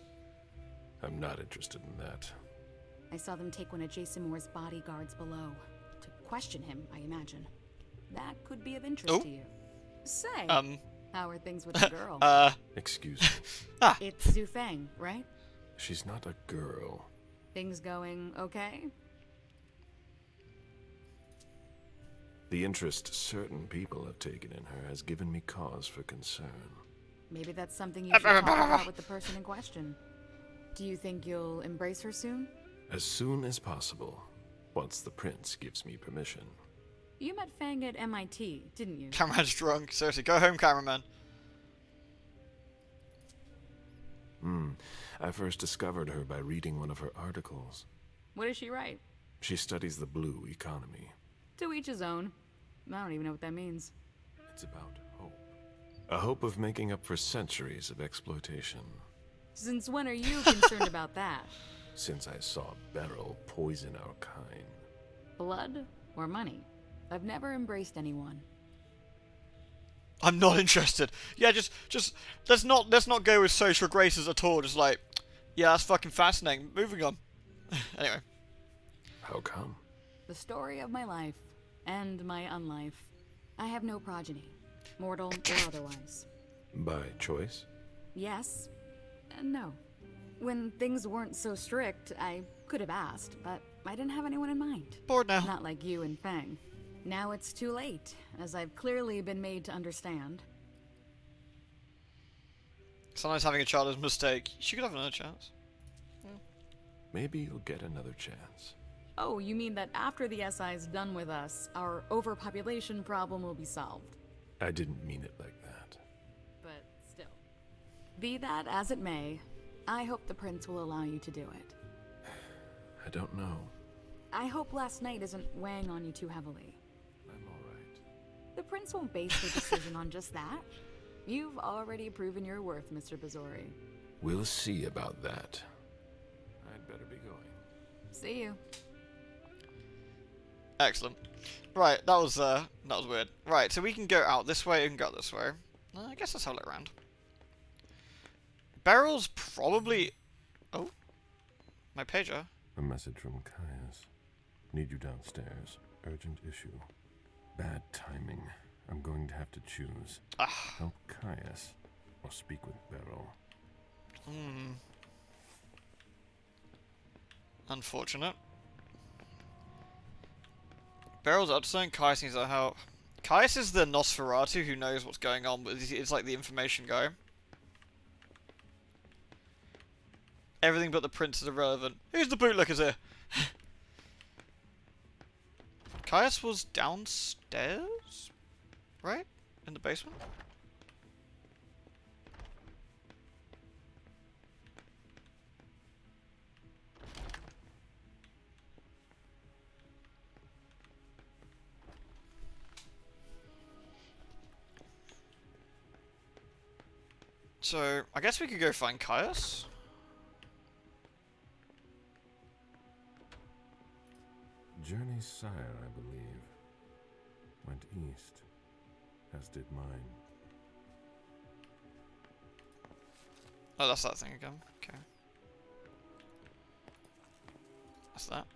I'm not interested in that. I saw them take one of Jason Moore's bodyguards below. To question him, I imagine. That could be of interest to you. Say, how are things with the girl? Excuse me. It's Zhu Feng, right? She's not a girl. Things going okay? The interest certain people have taken in her has given me cause for concern. Maybe that's something you should talk about with the person in question. Do you think you'll embrace her soon? As soon as possible, once the prince gives me permission. You met Fang at MIT, didn't you? Cameraman's drunk. Seriously, go home, cameraman. I first discovered her by reading one of her articles. What does she write? She studies the blue economy. To each his own. I don't even know what that means. It's about hope. A hope of making up for centuries of exploitation. Since when are you concerned about that? Since I saw Beryl poison our kind. Blood or money? I've never embraced anyone. I'm not interested. Yeah, just let's not go with social graces at all. Just like, yeah, that's fucking fascinating. Moving on. Anyway. How come? The story of my life and my unlife. I have no progeny, mortal or otherwise. By choice? Yes and no. When things weren't so strict, I could have asked, but I didn't have anyone in mind. Bored now. Not like you and Fang. Now it's too late, as I've clearly been made to understand. Sometimes having a child is a mistake. She could have another chance. Maybe you'll get another chance. Oh, you mean that after the SI's done with us, our overpopulation problem will be solved? I didn't mean it like that. But still. Be that as it may, I hope the prince will allow you to do it. I don't know. I hope last night isn't weighing on you too heavily. I'm alright. The prince won't base her decision on just that. You've already proven your worth, Mr. Bazori. We'll see about that. I'd better be going. See you. Excellent. Right, that was weird. Right, so we can go out this way and go this way. I guess let's have a look around. Beryl's probably... Oh. My pager. A message from Caius. Need you downstairs. Urgent issue. Bad timing. I'm going to have to choose. Help Caius or speak with Beryl. Unfortunate. Beryl's up to something. Caius needs our help. Caius is the Nosferatu who knows what's going on, but it's like the information guy. Everything but the prince is irrelevant. Who's the bootlickers here? Caius was downstairs? Right? In the basement? So, I guess we could go find Caius. Journey's sire, I believe, went east, as did mine. Oh, that's that thing again. Okay. That's that.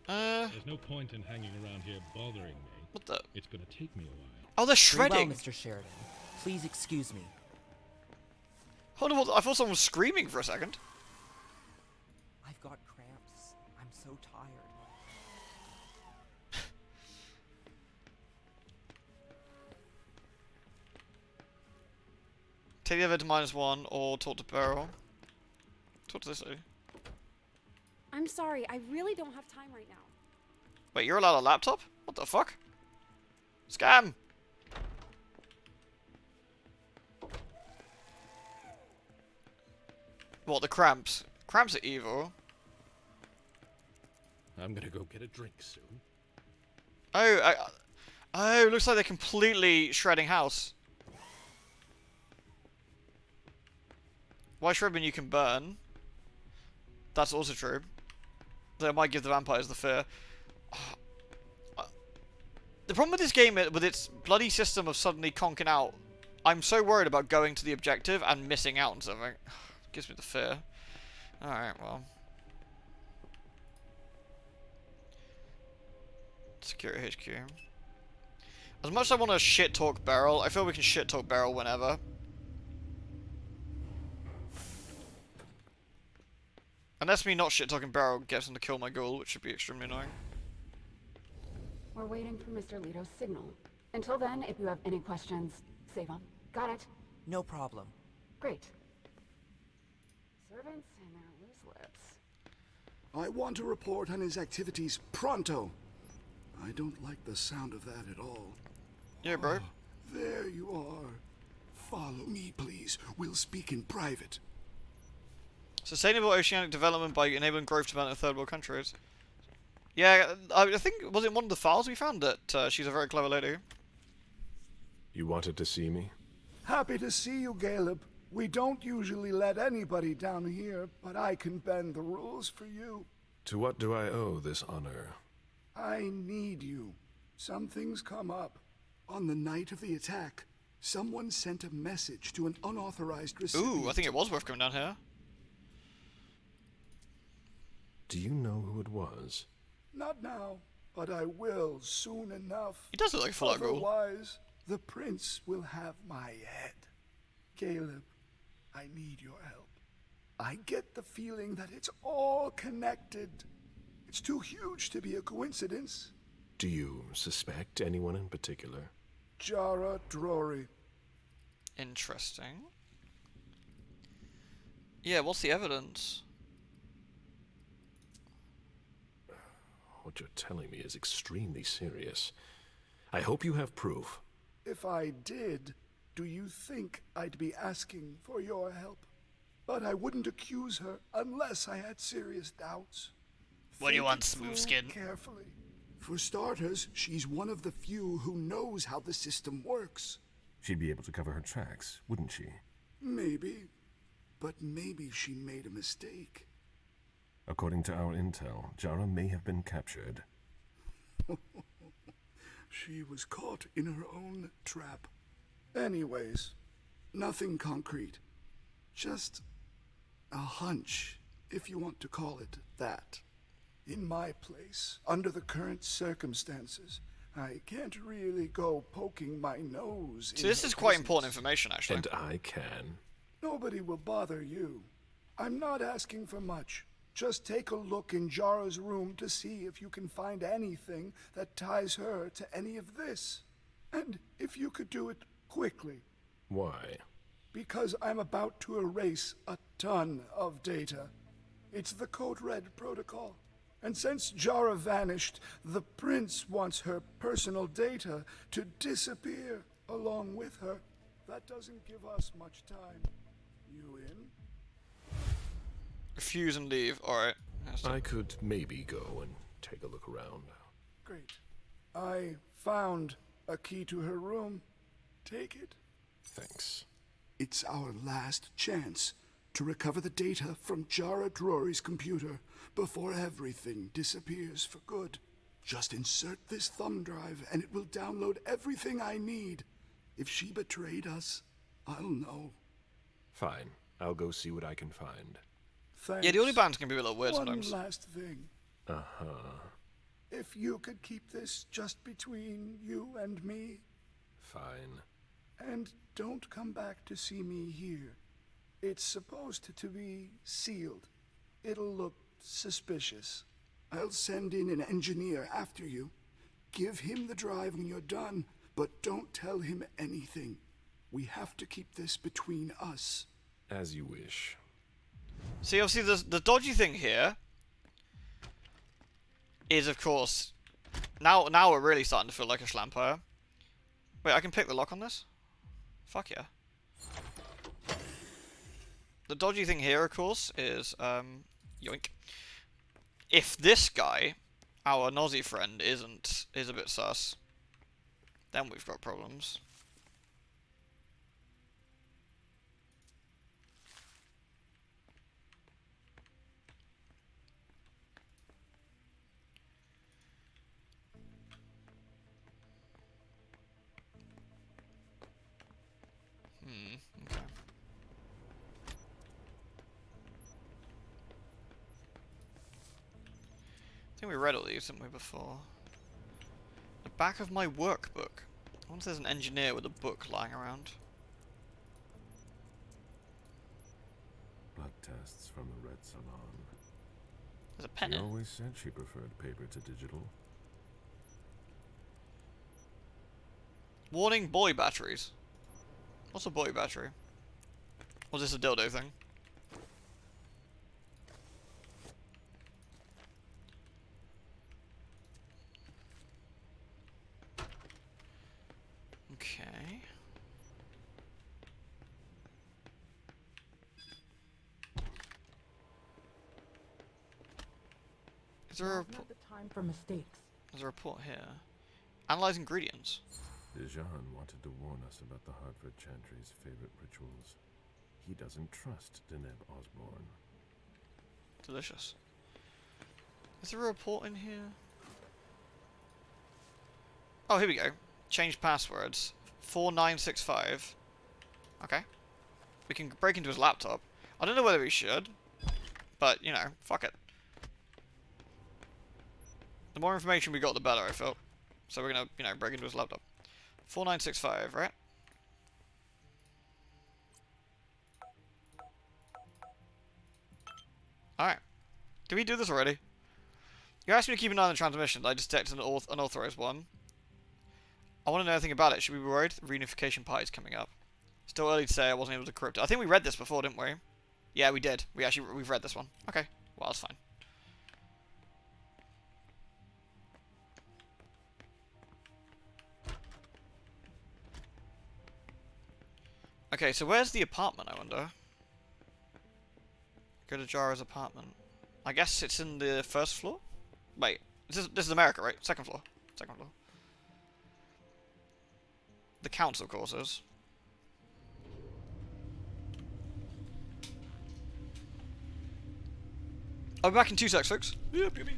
There's no point in hanging around here bothering me. What the? It's gonna take me a while. Oh, they're Very shredding! well, Mr. Sheridan. Please excuse me. Hold on, I thought someone was screaming for a second. I've got cramps. I'm so tired. Take the other to -1 or talk to Beryl. Talk to this lady. I'm sorry, I really don't have time right now. Wait, you're allowed a laptop? What the fuck? Scam! What, the cramps? Cramps are evil. I'm gonna go get a drink soon. Oh, looks like they're completely shredding house. Why shred when you can burn? That's also true. That might give the vampires the fear. The problem with this game, with its bloody system of suddenly conking out, I'm so worried about going to the objective and missing out on something. Gives me the fear. Alright, well. Security HQ. As much as I want to shit talk Beryl, I feel we can shit talk Beryl whenever. Unless me not shit talking Beryl gets him to kill my ghoul, which should be extremely annoying. We're waiting for Mr. Leto's signal. Until then, if you have any questions, save them. Got it? No problem. Great. Servants and their loose lips. I want a report on his activities pronto. I don't like the sound of that at all. Yeah, bro. Oh, there you are. Follow me, please. We'll speak in private. Sustainable oceanic development by enabling growth development in third world countries. Yeah, I think, was it one of the files we found that she's a very clever lady? You wanted to see me? Happy to see you, Caleb. We don't usually let anybody down here, but I can bend the rules for you. To what do I owe this honor? I need you. Something's come up. On the night of the attack, someone sent a message to an unauthorized recipient. Ooh, I think it was worth coming down here. Do you know who it was? Not now, but I will soon enough. He does look like a full-out ghoul. Otherwise, the prince will have my head. Caleb, I need your help. I get the feeling that it's all connected. It's too huge to be a coincidence. Do you suspect anyone in particular? Jara Drory. Interesting. Yeah, what's the evidence? What you're telling me is extremely serious. I hope you have proof. If I did, do you think I'd be asking for your help? But I wouldn't accuse her unless I had serious doubts. What do you want, smooth skin? Carefully. For starters, she's one of the few who knows how the system works. She'd be able to cover her tracks, wouldn't she? Maybe. But maybe she made a mistake. According to our intel, Jara may have been captured. She was caught in her own trap. Anyways, nothing concrete. Just a hunch, if you want to call it that. In my place, under the current circumstances, I can't really go poking my nose in So this is quite important information, actually. And I can. Nobody will bother you. I'm not asking for much. Just take a look in Jara's room to see if you can find anything that ties her to any of this. And if you could do it quickly. Why? Because I'm about to erase a ton of data. It's the Code Red protocol. And since Jara vanished, the prince wants her personal data to disappear along with her. That doesn't give us much time. You in? Refuse and leave. Alright. I could maybe go and take a look around. Great. I found a key to her room. Take it. Thanks. It's our last chance to recover the data from Jara Drory's computer before everything disappears for good. Just insert this thumb drive and it will download everything I need. If she betrayed us, I'll know. Fine. I'll go see what I can find. Thanks. Yeah, the audio bands can be a little weird One sometimes. last thing. Uh-huh. If you could keep this just between you and me. Fine. And don't come back to see me here. It's supposed to be sealed. It'll look suspicious. I'll send in an engineer after you. Give him the drive when you're done, but don't tell him anything. We have to keep this between us. As you wish. See, obviously, the dodgy thing here is, of course, now we're really starting to feel like a schlampire. Wait, I can pick the lock on this? Fuck yeah. The dodgy thing here, of course, is, yoink. If this guy, our Nosy friend, is a bit sus, then we've got problems. Okay. I think we read all these, didn't we, before? The back of my workbook. I wonder if there's an engineer with a book lying around. Blood tests from the Red Salon. There's a pen She in. always said she preferred paper to digital. Warning, boy batteries. What's a boy battery? Was this a dildo thing? Okay. Is there a Now's not the time for mistakes. There's a report here. Analyze ingredients. Dijon wanted to warn us about the Hartford Chantry's favorite rituals. He doesn't trust Deneb Osborne. Delicious. Is there a report in here? Oh, here we go. Change passwords. 4965. Okay. We can break into his laptop. I don't know whether we should, but, you know, fuck it. The more information we got, the better, I felt. So we're gonna, you know, break into his laptop. 4965, right? Alright. Did we do this already? You asked me to keep an eye on the transmissions. I detected an unauthorized one. I want to know anything about it. Should we be worried? The reunification party is coming up. Still early to say. I wasn't able to decrypt it. I think we read this before, didn't we? Yeah, we did. We've read this one. Okay. Well, that's fine. Okay, so where's the apartment, I wonder? Go to Jara's apartment. I guess it's in the first floor? Wait, this is America, right? Second floor. Second floor. The council quarters. I'll be back in 2 secs, folks. Yep, yep, yep.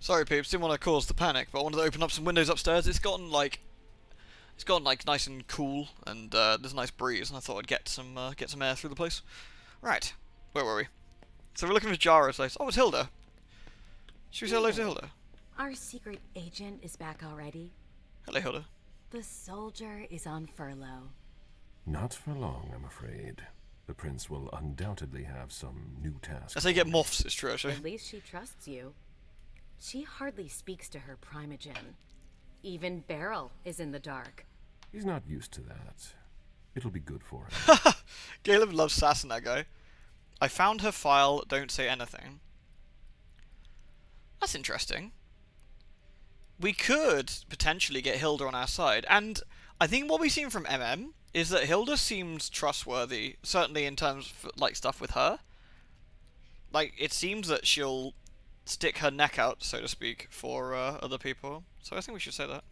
Sorry, peeps. Didn't want to cause the panic, but I wanted to open up some windows upstairs. It's gotten like nice and cool, and there's a nice breeze, and I thought I'd get some air through the place. Right, where were we? So we're looking for Jara's place. Oh, it's Hilda. Should we say hello to Hilda? Our secret agent is back already. Hello, Hilda. The soldier is on furlough. Not for long, I'm afraid. The prince will undoubtedly have some new tasks. As they get moths, it's true, actually. At least she trusts you. She hardly speaks to her primogen. Even Beryl is in the dark. He's not used to that. It'll be good for him. Caleb loves sassing that guy. I found her file, don't say anything. That's interesting. We could potentially get Hilda on our side, and I think what we've seen from MM is that Hilda seems trustworthy, certainly in terms of, like, stuff with her. Like, it seems that she'll stick her neck out, so to speak, for other people. So I think we should say that.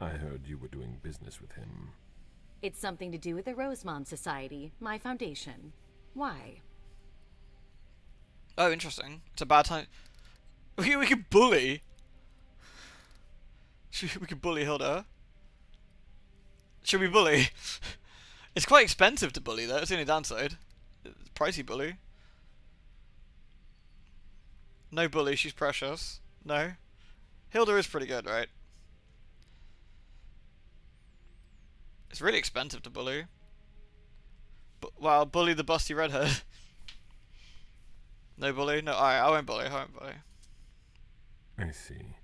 I heard you were doing business with him. It's something to do with the Rosemont Society, my foundation. Why? Oh, interesting. It's a bad time. We could bully. We could bully Hilda. Should we bully? It's quite expensive to bully, though. It's the only downside. It's pricey bully. No bully, she's precious. No. Hilda is pretty good, right? It's really expensive to bully. Wow, bully the busty redhead. No bully? No, alright, I won't bully, I won't bully. I see.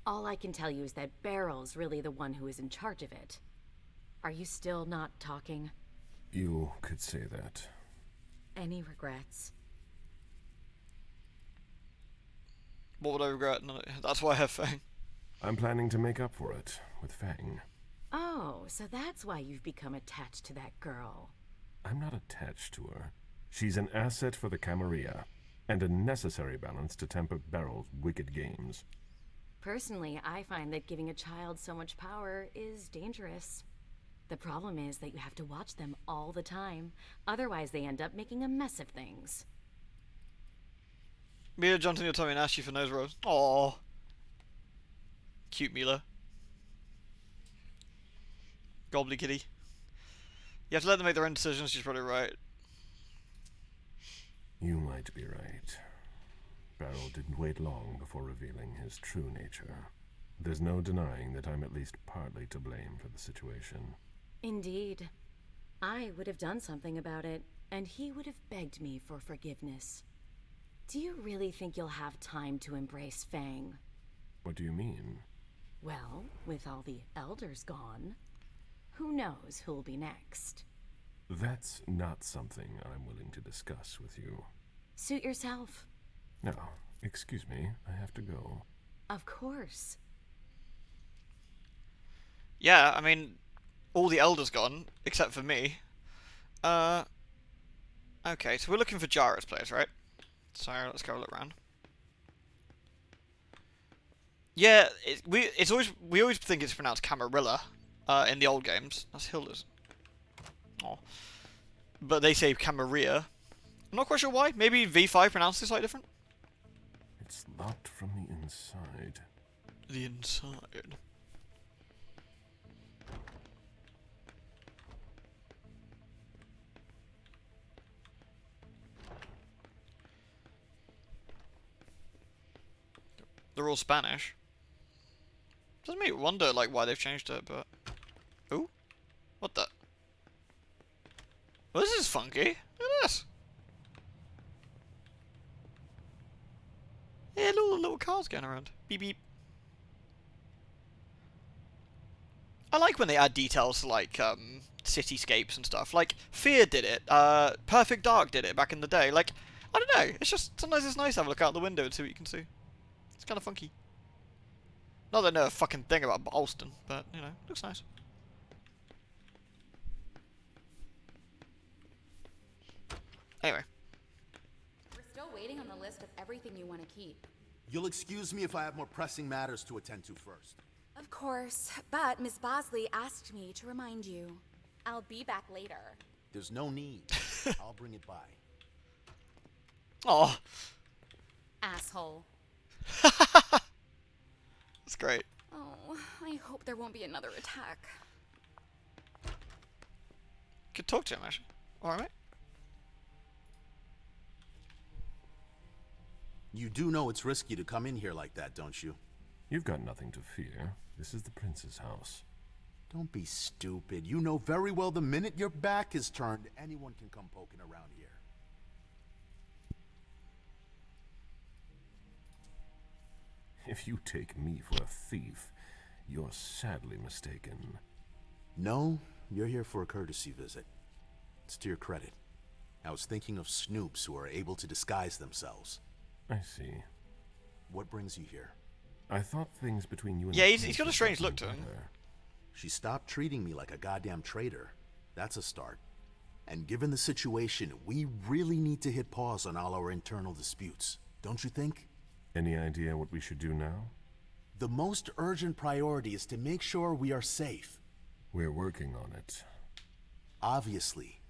All I can tell you is that Beryl's really the one who is in charge of it. Are you still not talking? You could say that. Any regrets? What would I regret? No, that's why I have Fang. I'm planning to make up for it with Fang. Oh, so that's why you've become attached to that girl. I'm not attached to her. She's an asset for the Camarilla, and a necessary balance to temper Beryl's wicked games. Personally, I find that giving a child so much power is dangerous. The problem is that you have to watch them all the time. Otherwise, they end up making a mess of things. Mila jumped in your tummy and asked you for nose rolls. Aww. Cute Mila. Gobbly kitty. You have to let them make their own decisions, she's probably right. You might be right. Beryl didn't wait long before revealing his true nature. There's no denying that I'm at least partly to blame for the situation. Indeed. I would have done something about it, and he would have begged me for forgiveness. Do you really think you'll have time to embrace Fang? What do you mean? Well, with all the elders gone, who knows who'll be next? That's not something I'm willing to discuss with you. Suit yourself. No, excuse me, I have to go. Of course. Yeah, I mean, all the elders gone, except for me. Okay, so we're looking for Jarrett's place, right? So let's go look around. Yeah, we always think it's pronounced Camarilla in the old games. That's Hilda's. Oh. But they say Camarilla. I'm not quite sure why. Maybe V5 pronounces it slightly different. It's locked from the inside. The inside. They're all Spanish. Doesn't make me wonder, like, why they've changed it, but... Ooh? What the? Well, this is funky. Look at this. Yeah, little cars going around. Beep beep. I like when they add details to, like, cityscapes and stuff. Like, Fear did it. Perfect Dark did it back in the day. Like, I don't know. It's just, sometimes it's nice to have a look out the window and see what you can see. It's kind of funky. Not that I know a fucking thing about Alston, but, you know, looks nice. Anyway. We're still waiting on the list of everything you want to keep. You'll excuse me if I have more pressing matters to attend to first. Of course, but Miss Bosley asked me to remind you. I'll be back later. There's no need. I'll bring it by. Aw. Asshole. That's great. Oh, I hope there won't be another attack. Could talk to him, actually. Alright, mate. You do know it's risky to come in here like that, don't you? You've got nothing to fear. This is the prince's house. Don't be stupid. You know very well the minute your back is turned, anyone can come poking around here. If you take me for a thief, you're sadly mistaken. No, you're here for a courtesy visit. It's to your credit. I was thinking of snoops who are able to disguise themselves. I see. What brings you here? I thought things between you and yeah, he's got a strange look to him. She stopped treating me like a goddamn traitor. That's a start. And given the situation, we really need to hit pause on all our internal disputes. Don't you think? Any idea what we should do now? The most urgent priority is to make sure we are safe. We're working on it. Obviously.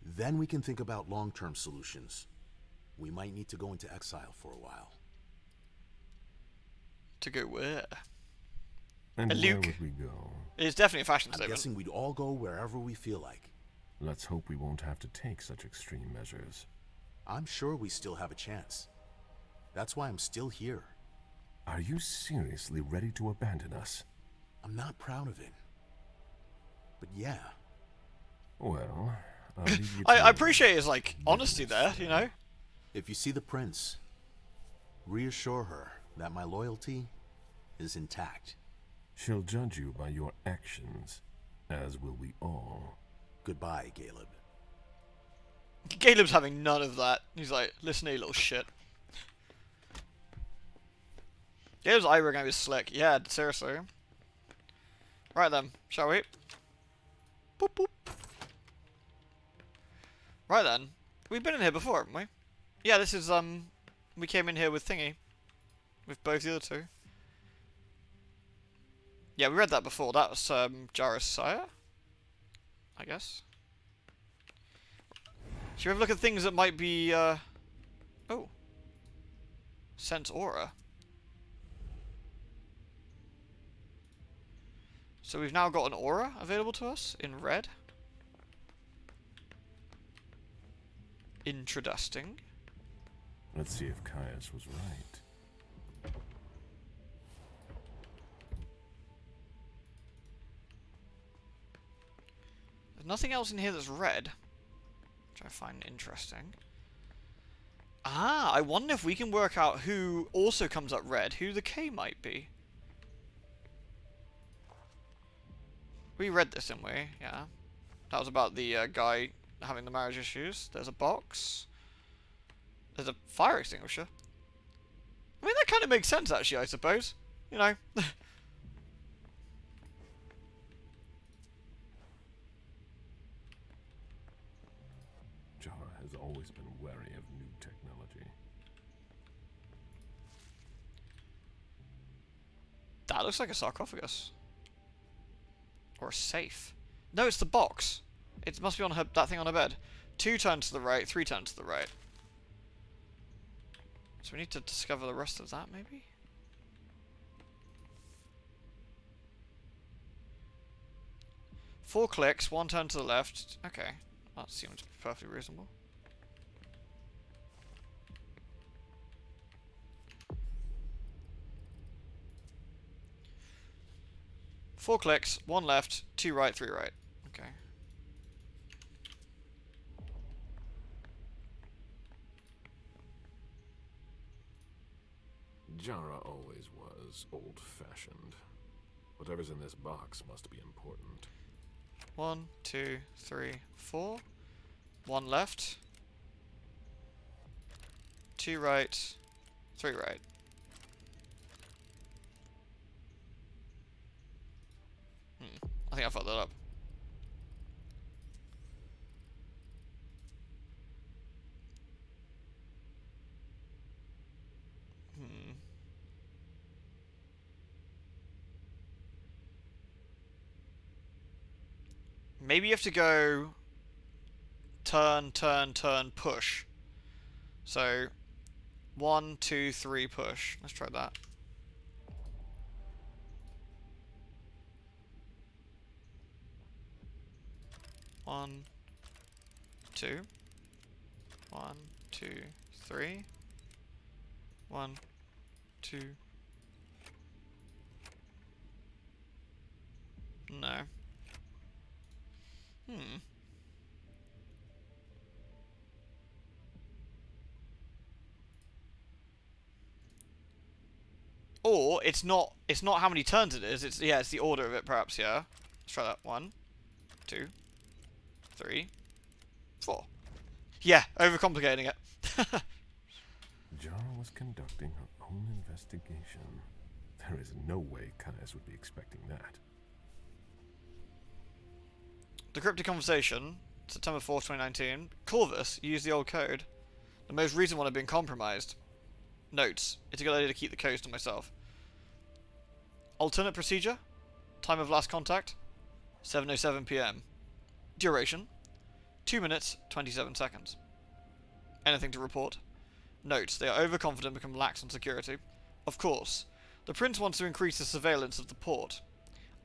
Then we can think about long-term solutions. We might need to go into exile for a while. To go where? And Luke. where would we go? It's definitely a fashion I'm statement. guessing we'd all go wherever we feel like. Let's hope we won't have to take such extreme measures. I'm sure we still have a chance. That's why I'm still here. Are you seriously ready to abandon us? I'm not proud of it. But yeah. Well, I'll leave you I appreciate his, like, honesty there, you know? If you see the prince, reassure her that my loyalty is intact. She'll judge you by your actions, as will we all. Goodbye, Caleb. Caleb's having none of that. He's like, listen to you little shit. Caleb's eyebrow game is slick. Yeah, seriously. Right then, shall we? Boop boop. Right then. We've been in here before, haven't we? Yeah, this is, we came in here with Thingy. With both the other two. Yeah, we read that before. That was, Jarrah's sire? I guess. Should we have a look at things that might be, oh. Sense aura. So we've now got an aura available to us in red. Interesting. Let's see if Caius was right. There's nothing else in here that's red, which I find interesting. Ah, I wonder if we can work out who also comes up red, who the K might be. We read this, didn't we? Yeah. That was about the guy having the marriage issues. There's a box. There's a fire extinguisher. I mean, that kind of makes sense, actually, I suppose. You know. Jarrah has always been wary of new technology. That looks like a sarcophagus. Or a safe. No, it's the box. It must be on her, that thing on her bed. 2 turns to the right, 3 turns to the right. So we need to discover the rest of that, maybe? Four clicks, 1 turn to the left. Okay, that seems perfectly reasonable. Four clicks, 1 left, 2 right, 3 right. Okay. Jarrah always was old-fashioned. Whatever's in this box must be important. 1, 2, 3, 4. 1 left. 2 right, 3 right. I think I fucked that up. Maybe you have to go turn, turn, turn, push. So 1, 2, 3, push. Let's try that. One, 2, 1, 2, 3. 1, 2. No. Or it's not how many turns it is, it's the order of it perhaps, yeah. Let's try that. 1, 2, 3, 4. Yeah, overcomplicating it. Jara was conducting her own investigation. There is no way Caius would be expecting that. Decrypted conversation, September 4th, 2019. Corvus used the old code. The most recent one had been compromised. Notes. It's a good idea to keep the codes to myself. Alternate procedure. Time of last contact. 7:07 PM. Duration. 2 minutes, 27 seconds. Anything to report? Notes. They are overconfident and become lax on security. Of course. The Prince wants to increase the surveillance of the port.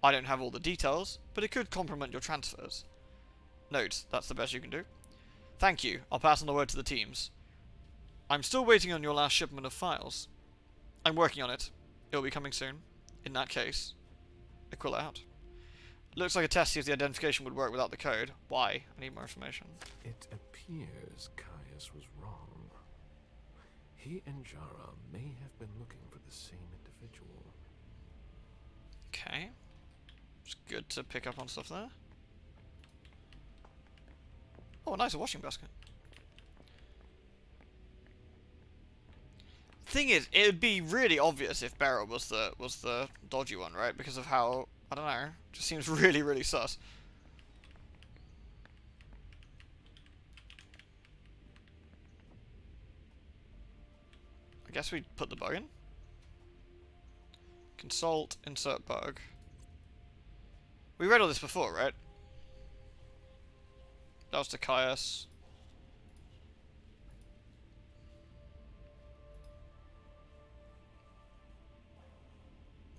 I don't have all the details, but it could complement your transfers. Note. That's the best you can do. Thank you. I'll pass on the word to the teams. I'm still waiting on your last shipment of files. I'm working on it. It'll be coming soon. In that case, Aquila out. Looks like a test to see if the identification would work without the code. Why? I need more information. It appears Caius was wrong. He and Jara may have been looking for the same individual. Okay. It's good to pick up on stuff there. Oh, nice, a washing basket. Thing is, it would be really obvious if Beryl was the dodgy one, right? Because of how, I don't know, just seems really, really sus. I guess we put the bug in. Consult, insert bug. We read all this before, right? That was to Caius.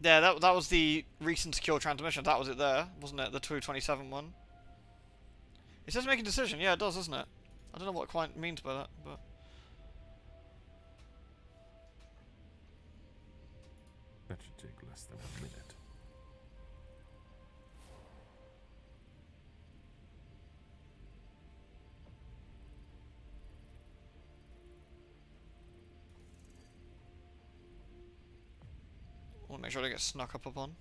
Yeah, that was the recent secure transmission. That was it there, wasn't it? The 227 one. It says make a decision. Yeah, it does, doesn't it? I don't know what it quite means by that, but... That should take less than a minute. I want to make sure I don't get snuck up upon.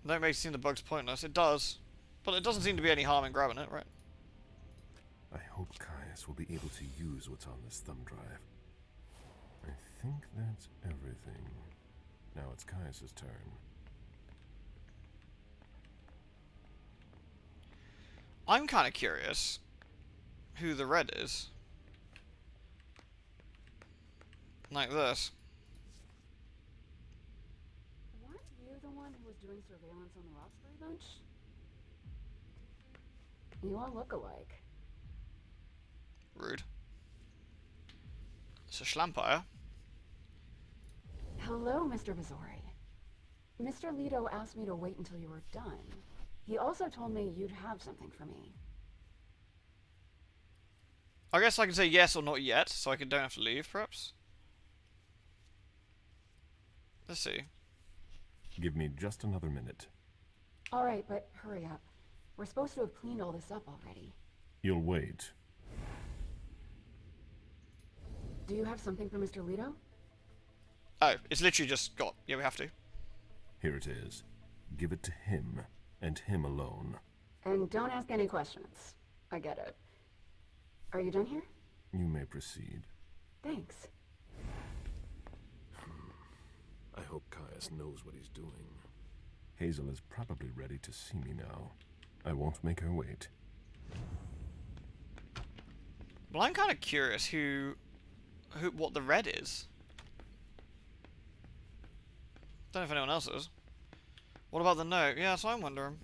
That makes seem the bug's pointless. It does. But it doesn't seem to be any harm in grabbing it, right? I hope Caius will be able to use what's on this thumb drive. I think that's everything. Now it's Caius's turn. I'm kind of curious who the red is. Like this. Weren't you the one who was doing surveillance on the Roxbury bunch? You all look alike. Rude. It's a schlampire. Hello, Mr. Missouri. Mr. Leto asked me to wait until you were done. He also told me you'd have something for me. I guess I can say yes or not yet, so I don't have to leave, perhaps? Let's see. Give me just another minute. Alright, but hurry up. We're supposed to have cleaned all this up already. You'll wait. Do you have something for Mr. Leto? Oh, it's literally just got... Yeah, we have to. Here it is. Give it to him, and him alone. And don't ask any questions. I get it. Are you done here? You may proceed. Thanks. I hope Caius knows what he's doing. Hazel is probably ready to see me now. I won't make her wait. Well, I'm kind of curious what the red is. Don't know if anyone else is. What about the note? Yeah, so I'm wondering.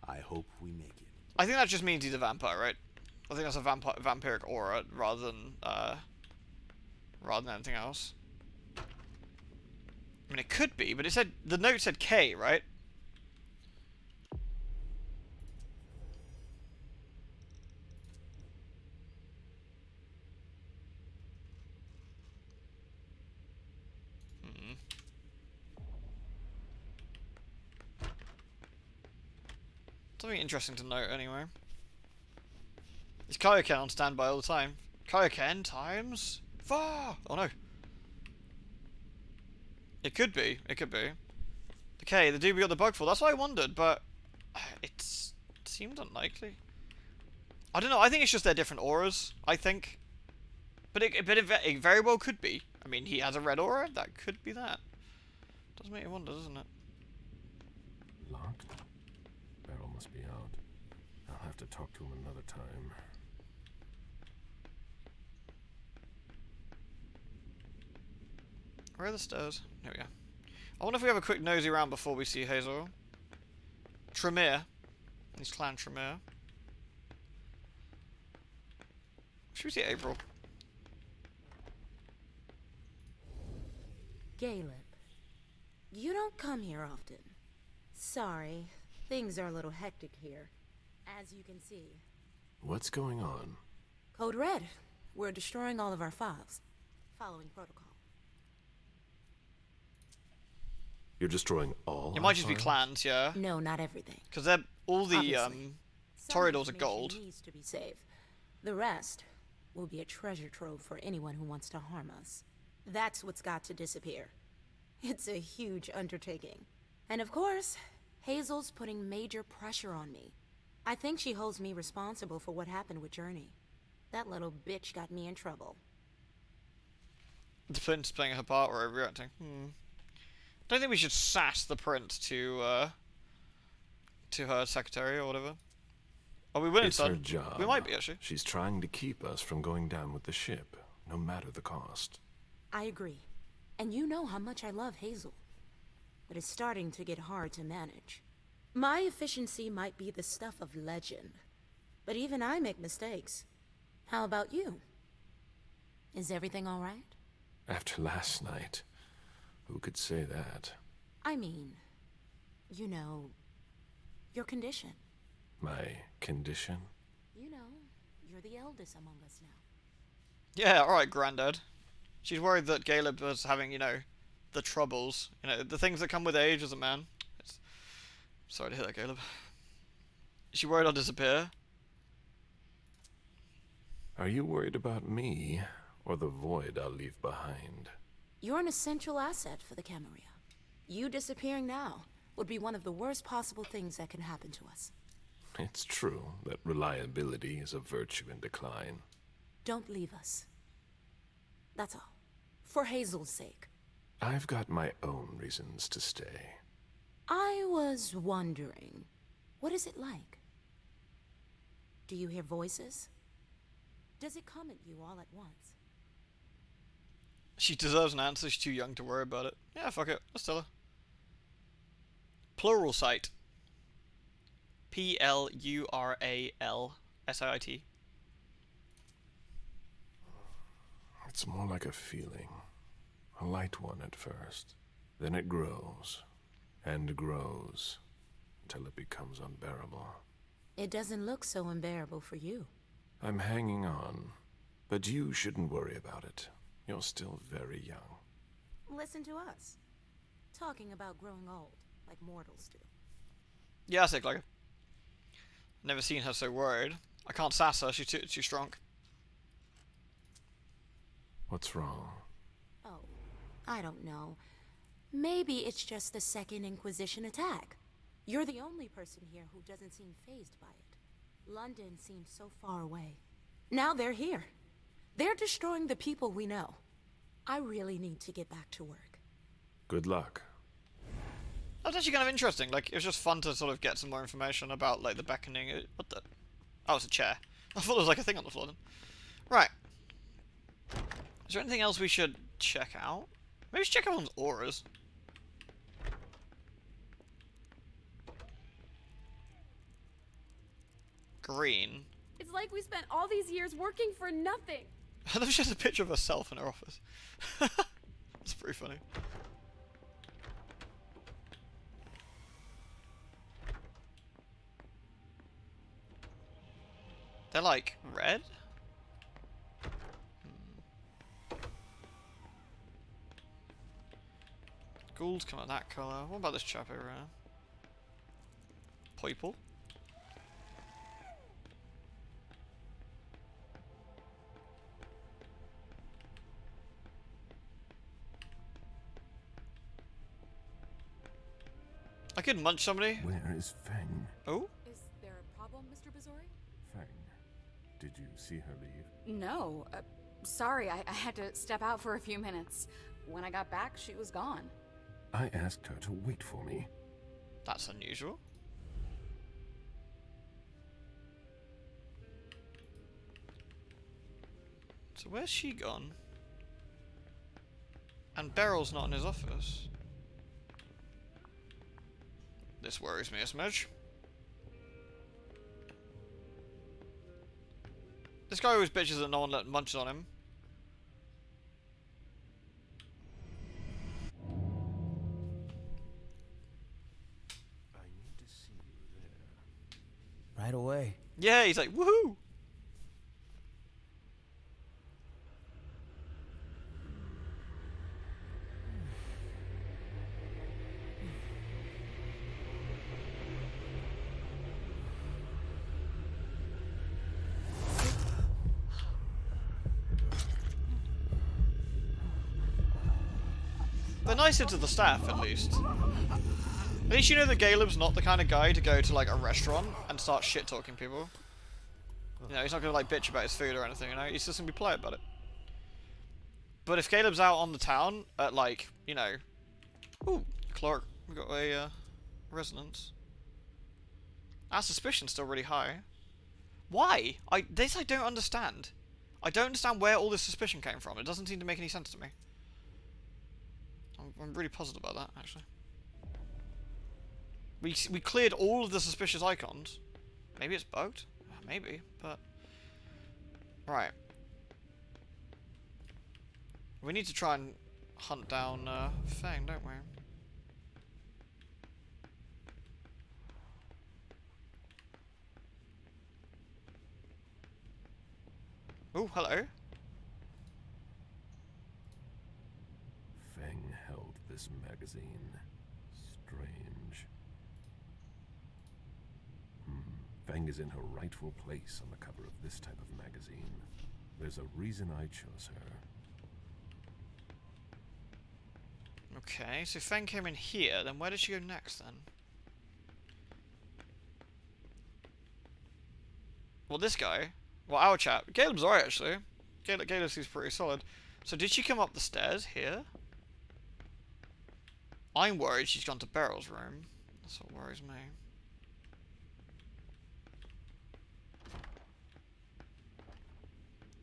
I hope we make it. I think that just means he's a vampire, right? I think that's a vampiric aura rather than anything else. I mean, it could be, but it said the note said K, right? Something interesting to note, anyway. Is Kaioken on standby all the time? Kaioken times 4! Oh no. It could be. It could be. Okay, the dude we got the bug for. That's what I wondered, but it seemed unlikely. I don't know. I think it's just their different auras. I think, but it very well could be. I mean, he has a red aura. That could be that. Does make you wonder, doesn't it? Locked? Beryl must be out. I'll have to talk to him another time. Where are the stairs? Here we go. I wonder if we have a quick nosy around before we see Hazel. Tremere. He's Clan Tremere. Should we see April? Caleb, you don't come here often. Sorry, things are a little hectic here. As you can see. What's going on? Code Red. We're destroying all of our files. Following protocol. You're destroying all? It might just be clans, yeah. No, not everything. Because they're all the Obviously. Toreadors are gold. Needs to be saved. The rest will be a treasure trove for anyone who wants to harm us. That's what's got to disappear. It's a huge undertaking. And of course, Hazel's putting major pressure on me. I think she holds me responsible for what happened with Journey. That little bitch got me in trouble. The prince playing her part or overreacting. Don't think we should sass the prince to her secretary or whatever. Oh, we wouldn't. It's her job. We might be actually. She's trying to keep us from going down with the ship, no matter the cost. I agree. And you know how much I love Hazel. But it's starting to get hard to manage. My efficiency might be the stuff of legend. But even I make mistakes. How about you? Is everything all right? After last night, who could say that? I mean, you know, your condition. My condition? You know, you're the eldest among us now. Yeah, alright, Grandad. She's worried that Caleb was having, you know, the troubles. You know, the things that come with age as a man. Sorry to hear that, Caleb. Is she worried I'll disappear? Are you worried about me, or the void I'll leave behind? You're an essential asset for the Camarilla. You disappearing now would be one of the worst possible things that can happen to us. It's true that reliability is a virtue in decline. Don't leave us. That's all. For Hazel's sake. I've got my own reasons to stay. I was wondering, what is it like? Do you hear voices? Does it come at you all at once? She deserves an answer. She's too young to worry about it. Yeah, fuck it. Let's tell her. Plural site. Pluralsite. It's more like a feeling. A light one at first. Then it grows. And grows. Until it becomes unbearable. It doesn't look so unbearable for you. I'm hanging on. But you shouldn't worry about it. You're still very young. Listen to us. Talking about growing old, like mortals do. Yeah, I think like never seen her so worried. I can't sass her, she's too strong. What's wrong? Oh, I don't know. Maybe it's just the Second Inquisition attack. You're the only person here who doesn't seem fazed by it. London seems so far away. Now they're here. They're destroying the people we know. I really need to get back to work. Good luck. That's actually kind of interesting. Like, it was just fun to sort of get some more information about, like, the beckoning. What the? Oh, it's a chair. I thought it was like a thing on the floor then. Right. Is there anything else we should check out? Maybe we should check everyone's auras. green. It's like we spent all these years working for nothing. And then she has a picture of herself in her office. That's pretty funny. They're like red? Ghouls come out that colour. What about this chap over here? Purple? I could munch somebody. Where is Feng? Oh? Is there a problem, Mr. Bazori? Feng, did you see her leave? No. Sorry, I had to step out for a few minutes. When I got back, she was gone. I asked her to wait for me. That's unusual. So where's she gone? And Beryl's not in his office. This worries me a smidge. This guy always bitches that no one let munches on him. I need to see you there. Right away. Yeah, he's like, woohoo! They're nicer to the staff, at least. At least you know that Caleb's not the kind of guy to go to, like, a restaurant and start shit-talking people. You know, he's not gonna, like, bitch about his food or anything, you know? He's just gonna be polite about it. But if Caleb's out on the town at, like, you know... Ooh, Clark, we've got a, resonance. Our suspicion's still really high. Why? This I don't understand. I don't understand where all this suspicion came from. It doesn't seem to make any sense to me. I'm really puzzled about that, actually. We cleared all of the suspicious icons. Maybe it's bugged? Maybe, but... Right. We need to try and hunt down Feng, don't we? Oh, hello. Feng held this magazine. Strange. Feng is in her rightful place on the cover of this type of magazine. There's a reason I chose her. Okay, so Feng came in here, then where did she go next then? Well, this guy. Well, our chap. Caleb's alright, actually. Caleb seems pretty solid. So did she come up the stairs here? I'm worried she's gone to Beryl's room. That's what worries me.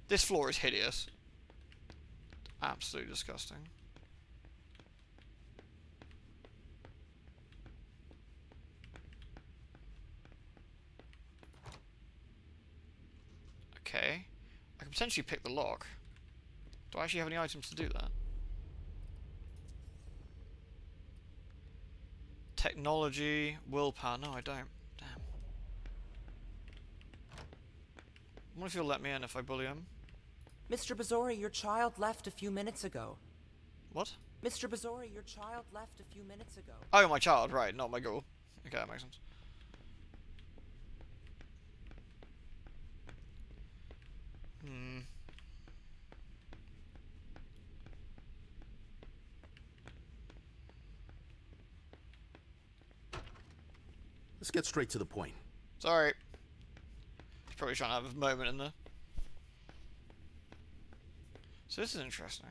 This floor is hideous. Absolutely disgusting. Okay. I can potentially pick the lock. Do I actually have any items to do that? Technology, willpower. No, I don't. Damn. I wonder if he'll let me in if I bully him. Mr. Bazori, your child left a few minutes ago. What? Mr. Bazori, your child left a few minutes ago. Oh, my child, right, not my ghoul. Okay, that makes sense. Let's get straight to the point. Sorry. He's probably trying to have a moment in there. So this is interesting.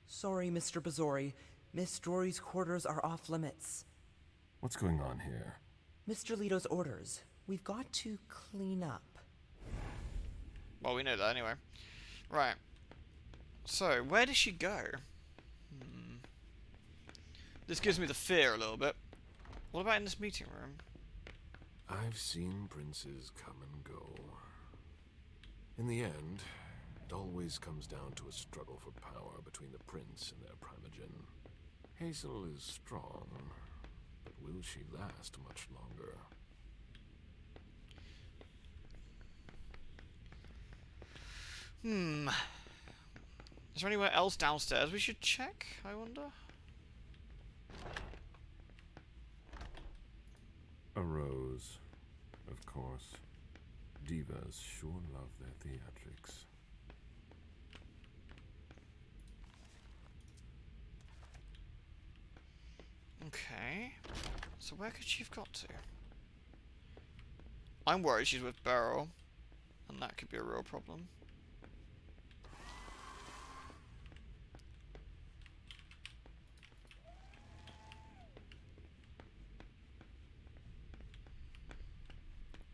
Sorry, Mr. Bazori. Miss Drory's quarters are off limits. What's going on here? Mr. Leto's orders. We've got to clean up. Well, we know that anyway. Right. So, where did she go? This gives me the fear a little bit. What about in this meeting room? I've seen princes come and go. In the end, it always comes down to a struggle for power between the prince and their primogen. Hazel is strong, but will she last much longer? Is there anywhere else downstairs we should check, I wonder? A rose, of course. Divas sure love their theatrics. Okay. So where could she have got to? I'm worried she's with Beryl, and that could be a real problem.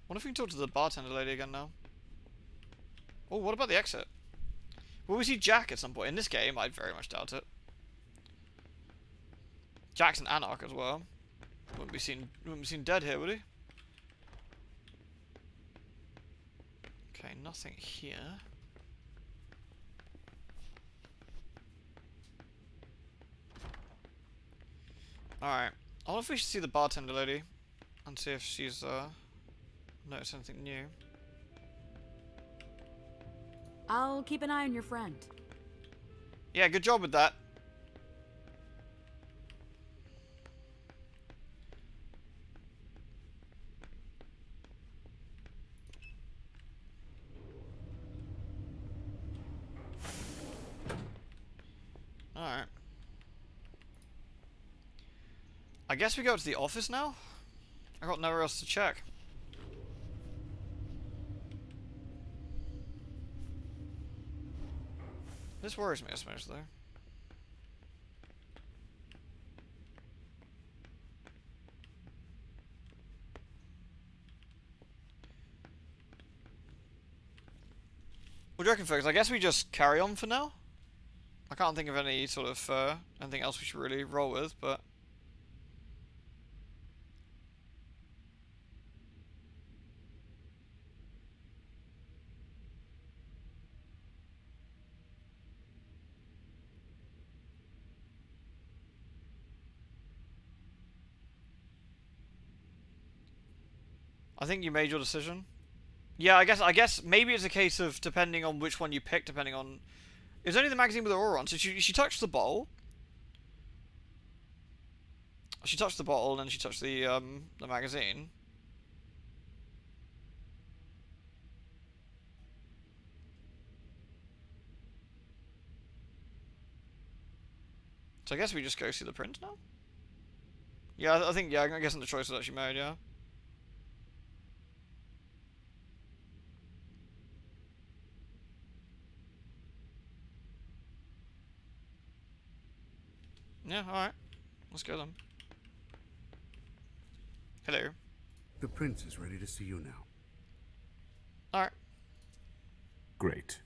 Wonder if we can talk to the bartender lady again now. Oh, what about the exit? Will we see Jack at some point? In this game, I very much doubt it. Jack's an anarch as well. Wouldn't be seen dead here, would he? Okay, nothing here. Alright. I wonder if we should see the bartender lady and see if she's noticed anything new. I'll keep an eye on your friend. Yeah, good job with that. Alright. I guess we go to the office now? I got nowhere else to check. This worries me a smidge though. What do you reckon, folks? I guess we just carry on for now? I can't think of any sort of anything else we should really roll with, but I think you made your decision. Yeah, I guess maybe it's a case of depending on which one you pick, depending on. It was only the magazine with the aura on, so she touched the bottle. She touched the bottle, and then she touched the magazine. So I guess we just go see the print now. Yeah, I think I'm guessing the choice was actually made. Yeah. Yeah, alright. Let's go then. Hello. The prince is ready to see you now. Alright. Great.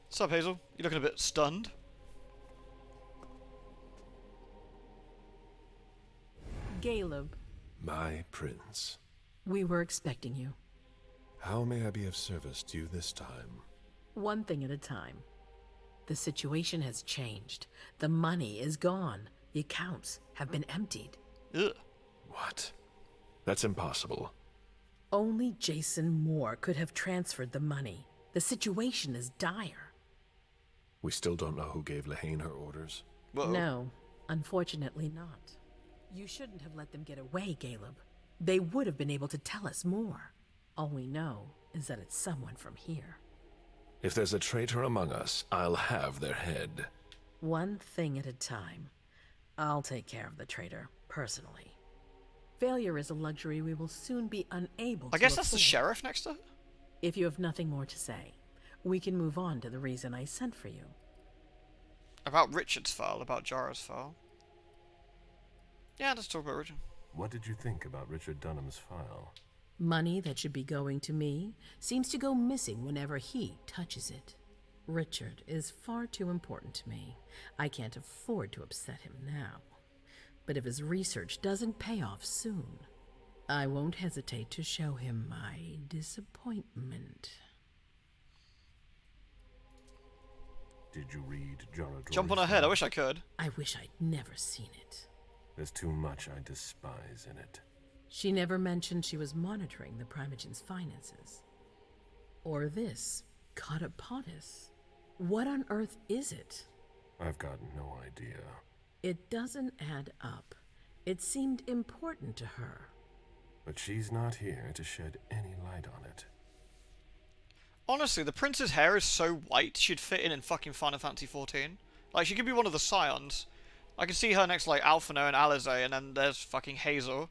What's up, Hazel? You looking a bit stunned? Caleb. My prince. We were expecting you. How may I be of service to you this time? One thing at a time. The situation has changed. The money is gone. The accounts have been emptied. Ugh. What? That's impossible. Only Jason Moore could have transferred the money. The situation is dire. We still don't know who gave Lehane her orders? Whoa. No, unfortunately not. You shouldn't have let them get away, Caleb. They would have been able to tell us more. All we know is that it's someone from here. If there's a traitor among us, I'll have their head. One thing at a time. I'll take care of the traitor, personally. Failure is a luxury we will soon be unable to I guess that's the afford. sheriff next to her? If you have nothing more to say, we can move on to the reason I sent for you. About Richard's file, about Jara's file. Yeah, let's talk about Richard. What did you think about Richard Dunham's file? Money that should be going to me seems to go missing whenever he touches it. Richard is far too important to me. I can't afford to upset him now. But if his research doesn't pay off soon, I won't hesitate to show him my disappointment. Did you read Jorador's Jump on her head, I wish I could. I wish I'd never seen it. There's too much I despise in it. She never mentioned she was monitoring the Primogen's finances. Or this, Catapotis. What on earth is it? I've got no idea. It doesn't add up. It seemed important to her. But she's not here to shed any light on it. Honestly, the prince's hair is so white, she'd fit in fucking Final Fantasy 14. Like, she could be one of the scions. I could see her next to, like, Alphino and Alize, and then there's fucking Hazel.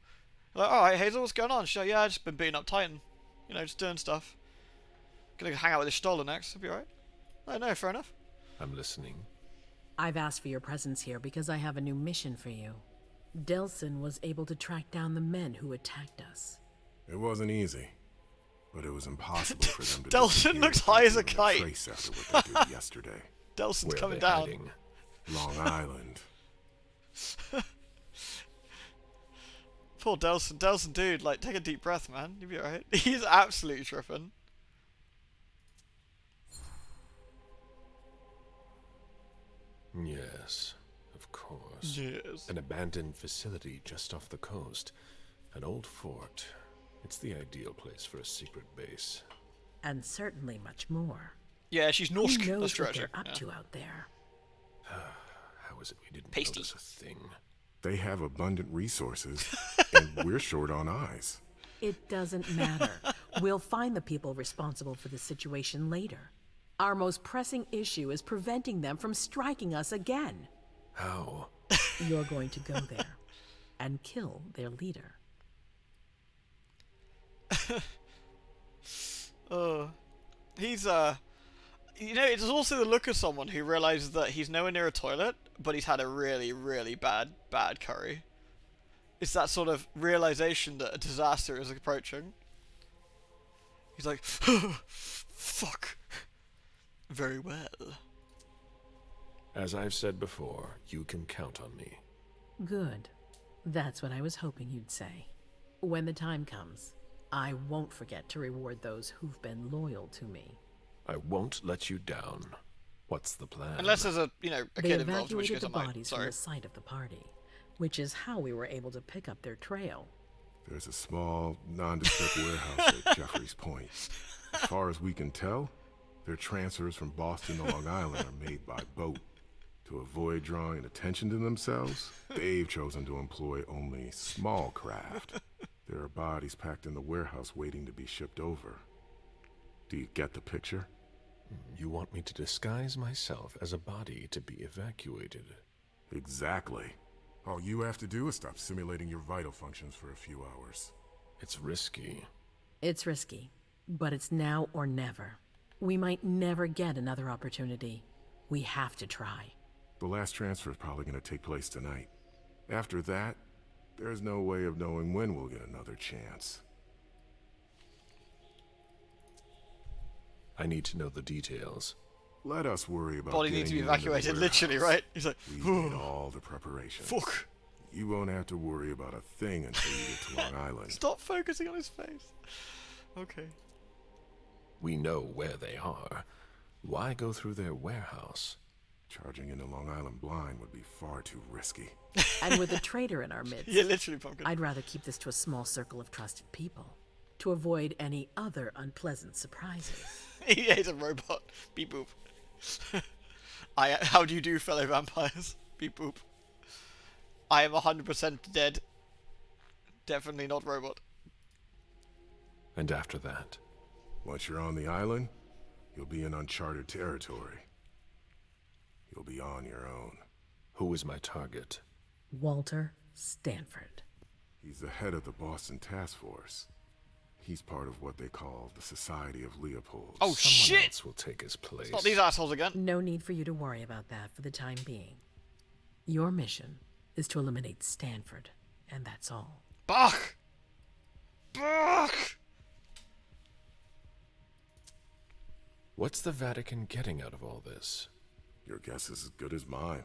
Like, alright, Hazel, what's going on? She's like, yeah, I've just been beating up Titan. You know, just doing stuff. Gonna hang out with this Stoller next, it'll be alright. I know, fair enough. I'm listening. I've asked for your presence here because I have a new mission for you. Delsin was able to track down the men who attacked us. It wasn't easy, but it was impossible for them to Delsin looks high as a kite. Trace after what they did yesterday. Delsin's Where coming are they down. hiding? Long Island. Poor Delsin. Delsin, dude, like, take a deep breath, man. You'll be alright. He's absolutely tripping. Yes, of course. Yes. An abandoned facility just off the coast. An old fort. It's the ideal place for a secret base. And certainly much more. Yeah, she's Norsk. Who knows That's what tragic. they're up to out there? How is it we didn't Pasty. notice a thing? They have abundant resources, and we're short on eyes. It doesn't matter. We'll find the people responsible for the situation later. Our most pressing issue is preventing them from striking us again. How? You're going to go there and kill their leader. He's you know, it's also the look of someone who realizes that he's nowhere near a toilet, but he's had a really, really bad curry. It's that sort of realization that a disaster is approaching. He's like, fuck. Very well. As I've said before, you can count on me. Good. That's what I was hoping you'd say. When the time comes, I won't forget to reward those who've been loyal to me. I won't let you down. What's the plan? Unless there's a, you know, a They kid involved, in which evacuated case the I might. bodies Sorry. from the site of the party, which is how we were able to pick up their trail. There's a small, nondescript warehouse at Jeffrey's Point. As far as we can tell, their transfers from Boston to Long Island are made by boat. To avoid drawing attention to themselves, they've chosen to employ only small craft. There are bodies packed in the warehouse waiting to be shipped over. Do you get the picture? You want me to disguise myself as a body to be evacuated? Exactly. All you have to do is stop simulating your vital functions for a few hours. It's risky. It's risky, but it's now or never. We might never get another opportunity. We have to try. The last transfer is probably going to take place tonight. After that, there's no way of knowing when we'll get another chance. I need to know the details. Let us worry about Body getting needs to be you into the evacuated, literally, warehouse. right? He's like, We need all the preparations. Fuck. You won't have to worry about a thing until you get to Long Island. Stop focusing on his face. Okay. We know where they are. Why go through their warehouse? Charging into Long Island blind would be far too risky. And with a traitor in our midst, Yeah, literally, Pumpkin. I'd rather keep this to a small circle of trusted people, to avoid any other unpleasant surprises. Yeah, he's a robot. Beep boop. How do you do, fellow vampires? Beep boop. I am 100% dead. Definitely not robot. And after that? Once you're on the island, you'll be in uncharted territory. You'll be on your own. Who is my target? Walter Stanford. He's the head of the Boston Task Force. He's part of what they call the Society of Leopold. Oh, Someone shit! else will take his place. It's not these assholes again. No need for you to worry about that for the time being. Your mission is to eliminate Stanford, and that's all. Bach! back! What's the Vatican getting out of all this? Your guess is as good as mine.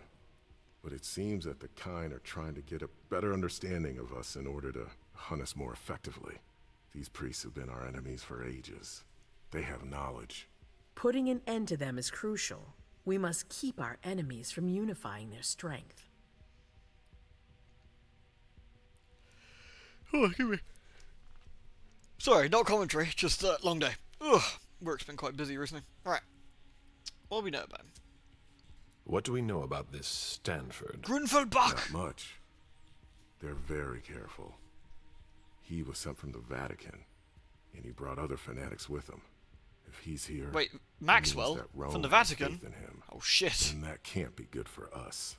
But it seems that the kind are trying to get a better understanding of us in order to hunt us more effectively. These priests have been our enemies for ages. They have knowledge. Putting an end to them is crucial. We must keep our enemies from unifying their strength. Oh, give me. Sorry, not commentary, just long day. Ugh, work's been quite busy recently. Alright, what do we know about him? What do we know about this Stanford? Grunfeldbach! Not much. They're very careful. He was sent from the Vatican, and he brought other fanatics with him. If he's here... Wait, Maxwell? From the Vatican? Oh shit. And that can't be good for us.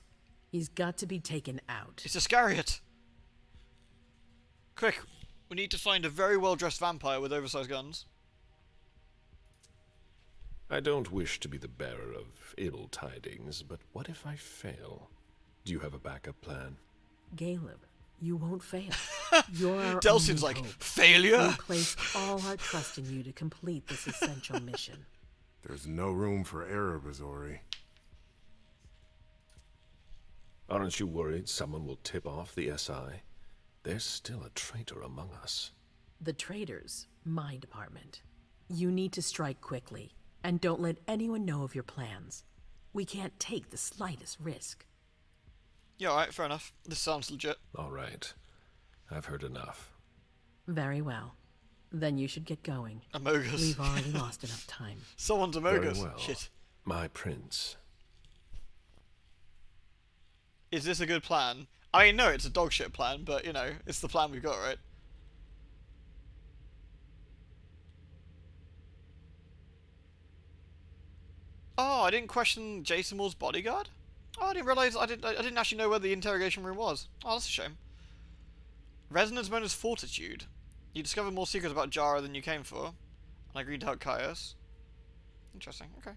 He's got to be taken out. It's Iscariot! Quick, we need to find a very well-dressed vampire with oversized guns. I don't wish to be the bearer of ill tidings, but what if I fail? Do you have a backup plan? Caleb, you won't fail. You're our Delsin's only like, hope. failure? We place all our trust in you to complete this essential mission. There's no room for error, Bazori. Aren't you worried someone will tip off the SI? There's still a traitor among us. The traitors, my department. You need to strike quickly, and don't let anyone know of your plans. We can't take the slightest risk. Yeah, alright, fair enough. This sounds legit. Alright. I've heard enough. Very well. Then you should get going. Amogus. We've already lost enough time. Someone's Amogus. Very well. Shit. My prince. Is this a good plan? I mean, no, it's a dog shit plan, but, you know, it's the plan we've got, right? Oh, I didn't question Jason Moore's bodyguard? Oh, I didn't realize, I didn't actually know where the interrogation room was. Oh, that's a shame. Resonance known as Fortitude. You discovered more secrets about Jara than you came for. And I agreed to help Caius. Interesting, okay.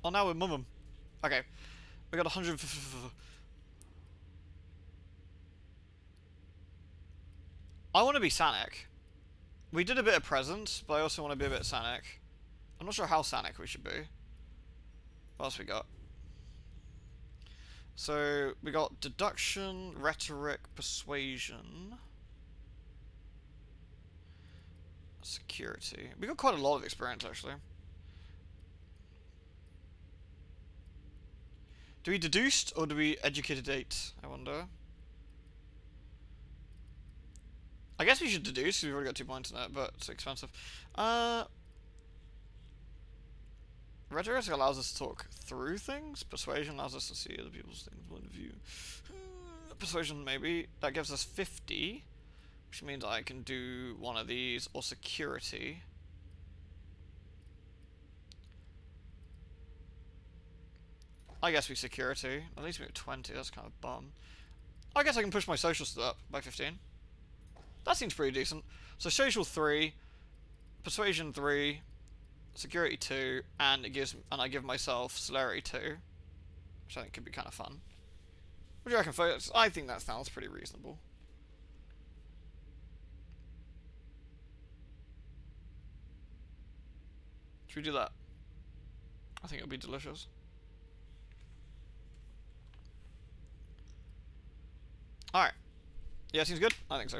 Oh, now we're mum. Okay. We got 100... I want to be Sanic. We did a bit of Presence, but I also want to be a bit Sanic. I'm not sure how Sanic we should be. What else we got? So, we got Deduction, Rhetoric, Persuasion... Security. We got quite a lot of experience, actually. Do we Deduced, or do we Educated, I wonder? I guess we should Deduce, because we've already got 2 points in it, but it's expensive. Rhetoric allows us to talk through things. Persuasion allows us to see other people's point of view. Persuasion, maybe. That gives us 50, which means I can do one of these, or Security. I guess we Security. At least we have 20, that's kind of a bum. I guess I can push my social stat up by 15. That seems pretty decent. So social 3, persuasion 3, security 2, and I give myself celerity 2, which I think could be kind of fun. What do you reckon, folks? I think that sounds pretty reasonable. Should we do that? I think it'll be delicious. Alright. Yeah, seems good? I think so.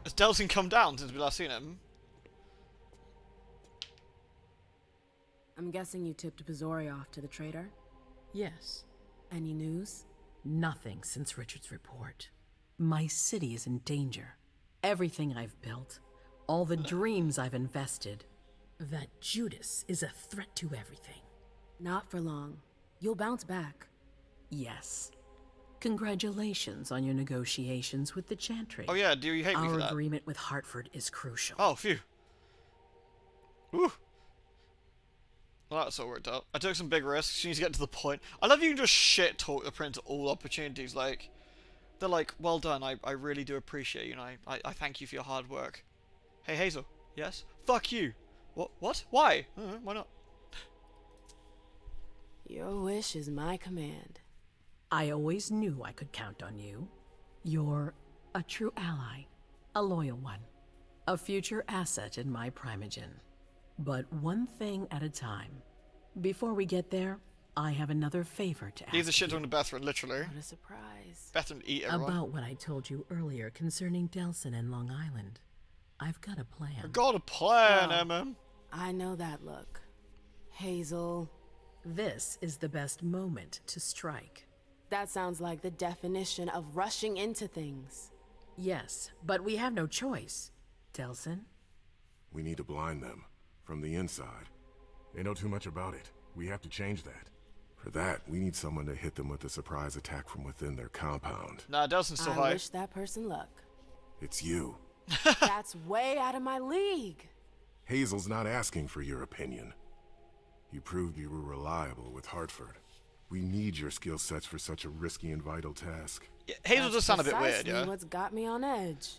Has Delsin come down since we last seen him? I'm guessing you tipped Bazori off to the traitor? Yes. Any news? Nothing since Richard's report. My city is in danger. Everything I've built, all the dreams I've invested. That Judas is a threat to everything. Not for long. You'll bounce back. Yes. Congratulations on your negotiations with the Chantry. Oh yeah, do you hate me for that? Our agreement with Hartford is crucial. Oh, phew. Woo. Well, that's all worked out. I took some big risks. She needs to get to the point. I love you can just shit talk the prince at all opportunities. Like, they're like, well done. I really do appreciate you, and I thank you for your hard work. Hey, Hazel. Yes? Fuck you. What? Why? Why not? Your wish is my command. I always knew I could count on you. You're a true ally, a loyal one, a future asset in my primogen. But one thing at a time. Before we get there, I have another favor to ask. Leave the shit on to Bethrin, literally. What a surprise. Bethrin eat everyone. About what I told you earlier concerning Delsin and Long Island. I've got a plan. I got a plan, MM. I know that look. Hazel. This is the best moment to strike. That sounds like the definition of rushing into things. Yes, but we have no choice. Delsin? We need to blind them. From the inside. They know too much about it. We have to change that. For that, we need someone to hit them with a surprise attack from within their compound. Nah, Delsin's still high. I wish that person luck. It's you. That's way out of my league. Hazel's not asking for your opinion. You proved you were reliable with Hartford. We need your skill sets for such a risky and vital task. Yeah, Hazel does sound a bit weird, yeah? What's got me on edge.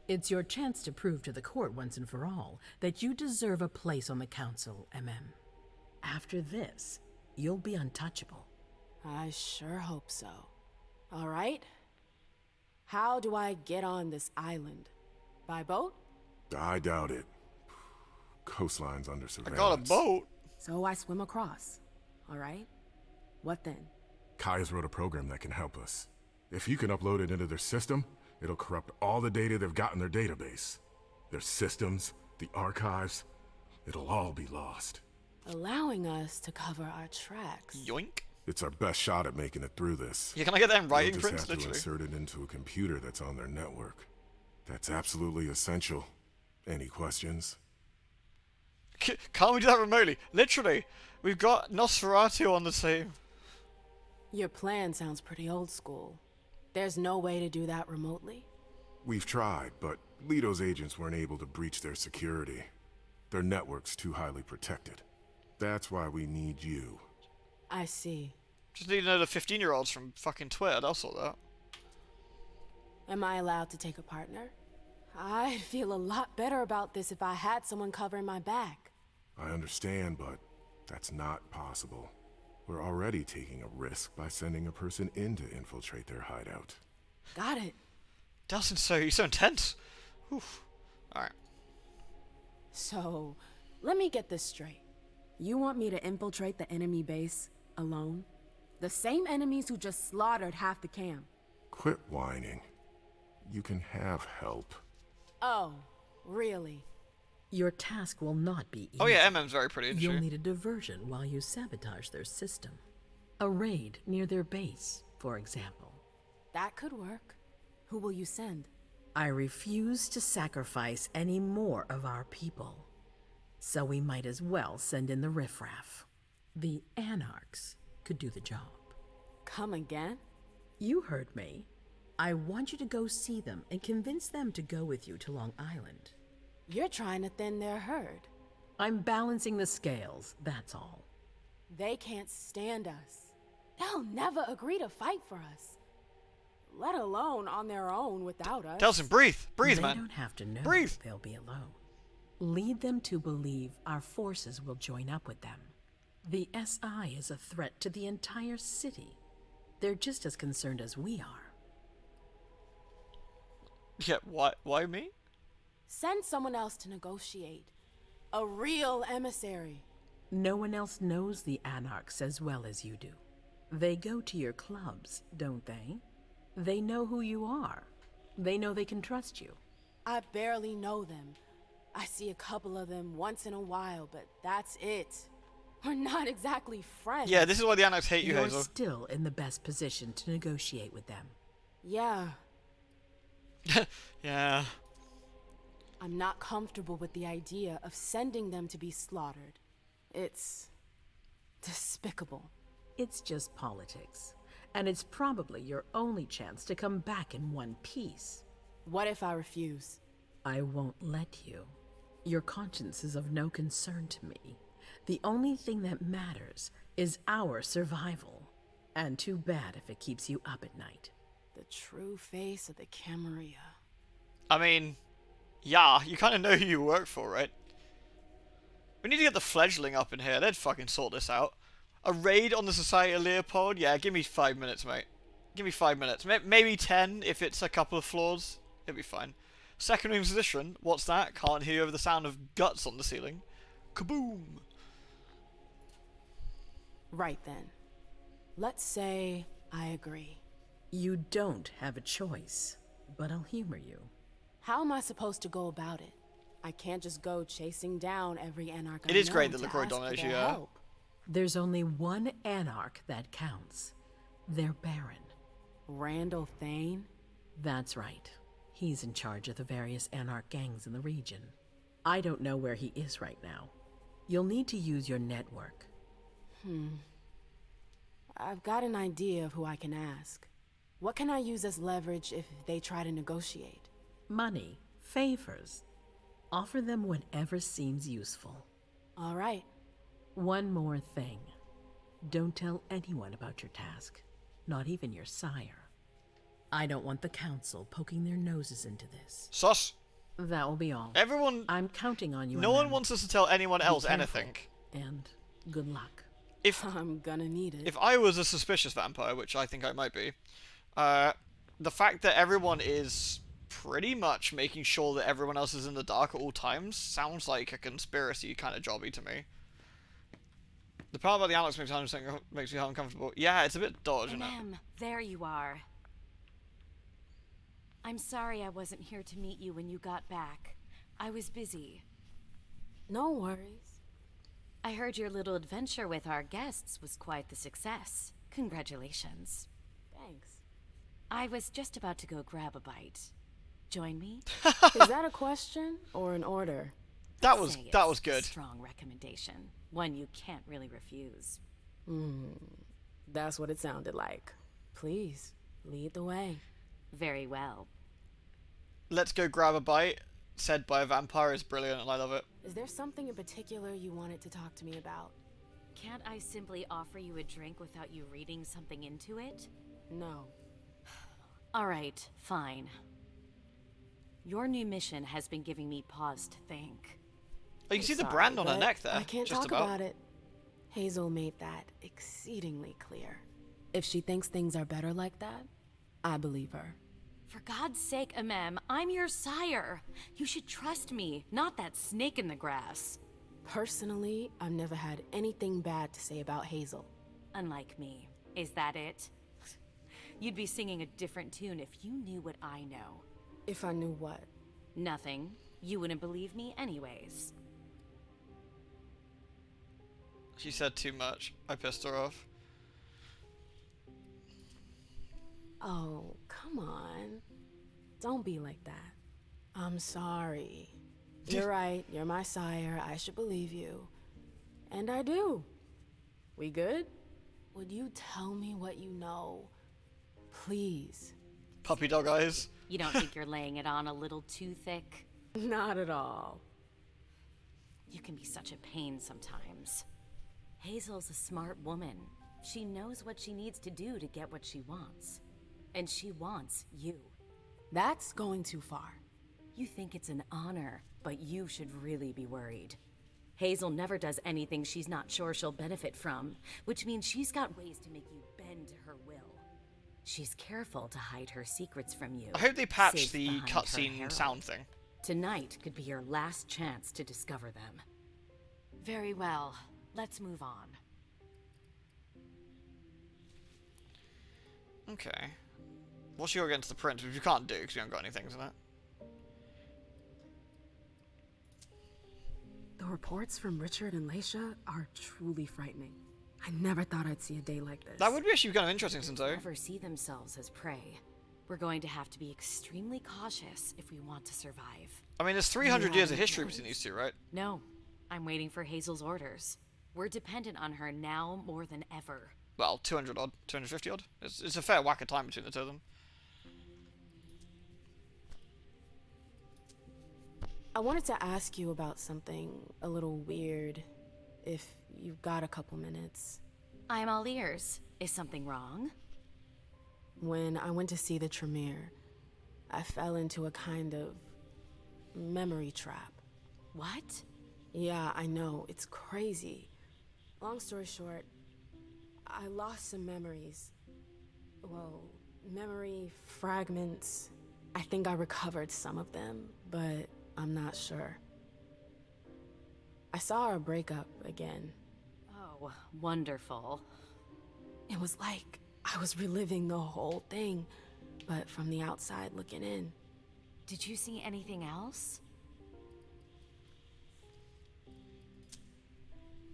It's your chance to prove to the court once and for all that you deserve a place on the council, MM. After this, you'll be untouchable. I sure hope so. All right. How do I get on this island? By boat? I doubt it. Coastline's under surveillance. I got a boat. So I swim across. All right. What then? Kaya's wrote a program that can help us. If you can upload it into their system, it'll corrupt all the data they've got in their database. Their systems, the archives, it'll all be lost. Allowing us to cover our tracks. Yoink. It's our best shot at making it through this. Yeah, can I get that in writing, Prince? Prince? Just have Literally. to insert it into a computer that's on their network. That's absolutely essential. Any questions? Can't we do that remotely? Literally, we've got Nosferatu on the team. Your plan sounds pretty old school. There's no way to do that remotely? We've tried, but Leto's agents weren't able to breach their security. Their network's too highly protected. That's why we need you. I see. Just need another 15-year-olds from fucking Twitter, they'll sort that. Am I allowed to take a partner? I'd feel a lot better about this if I had someone covering my back. I understand, but that's not possible. We're already taking a risk by sending a person in to infiltrate their hideout. Got it. He's so intense. Oof. Alright. So, let me get this straight. You want me to infiltrate the enemy base alone? The same enemies who just slaughtered half the camp. Quit whining. You can have help. Oh, really? Your task will not be easy. Oh yeah, MM's very pretty, isn't You'll she? need a diversion while you sabotage their system. A raid near their base, for example. That could work. Who will you send? I refuse to sacrifice any more of our people. So we might as well send in the riffraff. The Anarchs could do the job. Come again? You heard me. I want you to go see them and convince them to go with you to Long Island. You're trying to thin their herd. I'm balancing the scales, that's all. They can't stand us. They'll never agree to fight for us. Let alone on their own without us. Delsin, breathe! Breathe, man! They don't have to know breathe. They'll be alone. Lead them to believe our forces will join up with them. The SI is a threat to the entire city. They're just as concerned as we are. Yeah, why me? Send someone else to negotiate. A real emissary. No one else knows the Anarchs as well as you do. They go to your clubs, don't they? They know who you are. They know they can trust you. I barely know them. I see a couple of them once in a while, but that's it. We're not exactly friends. Yeah, this is why the Anarchs hate you, You're Hazel. still in the best position to negotiate with them. Yeah. Yeah. I'm not comfortable with the idea of sending them to be slaughtered. It's despicable. It's just politics. And it's probably your only chance to come back in one piece. What if I refuse? I won't let you. Your conscience is of no concern to me. The only thing that matters is our survival. And too bad if it keeps you up at night. The true face of the Camarilla. I mean, yeah, you kind of know who you work for, right? We need to get the fledgling up in here. They'd fucking sort this out. A raid on the Society of Leopold? Yeah, give me 5 minutes, mate. Give me 5 minutes. Maybe 10 if it's a couple of floors. It'll be fine. Second Inquisition? What's that? Can't hear over the sound of guts on the ceiling. Kaboom! Right then. Let's say I agree. You don't have a choice, but I'll humor you. How am I supposed to go about it? I can't just go chasing down every anarch. It is great that LaCroix dominates you, yeah. There's only one anarch that counts. Their Baron. Randall Thane? That's right. He's in charge of the various anarch gangs in the region. I don't know where he is right now. You'll need to use your network. I've got an idea of who I can ask. What can I use as leverage if they try to negotiate? Money. Favors. Offer them whatever seems useful. All right. One more thing. Don't tell anyone about your task. Not even your sire. I don't want the council poking their noses into this. Sus. That will be all. Everyone... I'm counting on you. No one wants us to tell anyone else anything. And good luck. If I'm gonna need it. If I was a suspicious vampire, which I think I might be, the fact that everyone is pretty much making sure that everyone else is in the dark at all times sounds like a conspiracy kind of jobby to me. The part about the Alex makes me uncomfortable. Yeah, it's a bit dodge, isn't it? There you are. I'm sorry I wasn't here to meet you when you got back. I was busy. No worries. I heard your little adventure with our guests was quite the success. Congratulations. Thanks. I was just about to go grab a bite. Join me? Is that a question or an order? That was good. A strong recommendation. One you can't really refuse. That's what it sounded like. Please, lead the way. Very well. Let's go grab a bite, said by a vampire, is brilliant and I love it. Is there something in particular you wanted to talk to me about? Can't I simply offer you a drink without you reading something into it? No. All right, fine. Your new mission has been giving me pause to think. Oh, you can see the brand on her neck there. I can't talk about it. Hazel made that exceedingly clear. If she thinks things are better like that, I believe her. For God's sake, Amem, I'm your sire. You should trust me, not that snake in the grass. Personally, I've never had anything bad to say about Hazel. Unlike me. Is that it? You'd be singing a different tune if you knew what I know. If I knew what? Nothing. You wouldn't believe me anyways. She said too much. I pissed her off. Oh, come on. Don't be like that. I'm sorry. You're right. You're my sire. I should believe you. And I do. We good? Would you tell me what you know? Please. Puppy dog eyes. You don't think you're laying it on a little too thick? Not at all. You can be such a pain sometimes. Hazel's a smart woman. She knows what she needs to do to get what she wants. And she wants you. That's going too far. You think it's an honor, but you should really be worried. Hazel never does anything she's not sure she'll benefit from, which means she's got ways to make you bend to her will. She's careful to hide her secrets from you. I hope they patch the cutscene sound thing. Tonight could be your last chance to discover them. Very well. Let's move on. Okay. What's your against the prince, which you can't do because you haven't got any things in it? The reports from Richard and Leysha are truly frightening. I never thought I'd see a day like this. That would be actually kind of interesting, since they never see themselves as prey. We're going to have to be extremely cautious if we want to survive. I mean, there's 300 years of history between these two, right? No. I'm waiting for Hazel's orders. We're dependent on her now more than ever. Well, 200 odd, 250 odd. It's a fair whack of time between the two of them. I wanted to ask you about something a little weird. if you've got a couple minutes. I'm all ears. Is something wrong? When I went to see the Tremere, I fell into a kind of memory trap. What? Yeah, I know. It's crazy. Long story short, I lost some memories. Well, memory fragments. I think I recovered some of them, but I'm not sure. I saw our breakup again. Oh, wonderful. It was like I was reliving the whole thing, but from the outside looking in. Did you see anything else?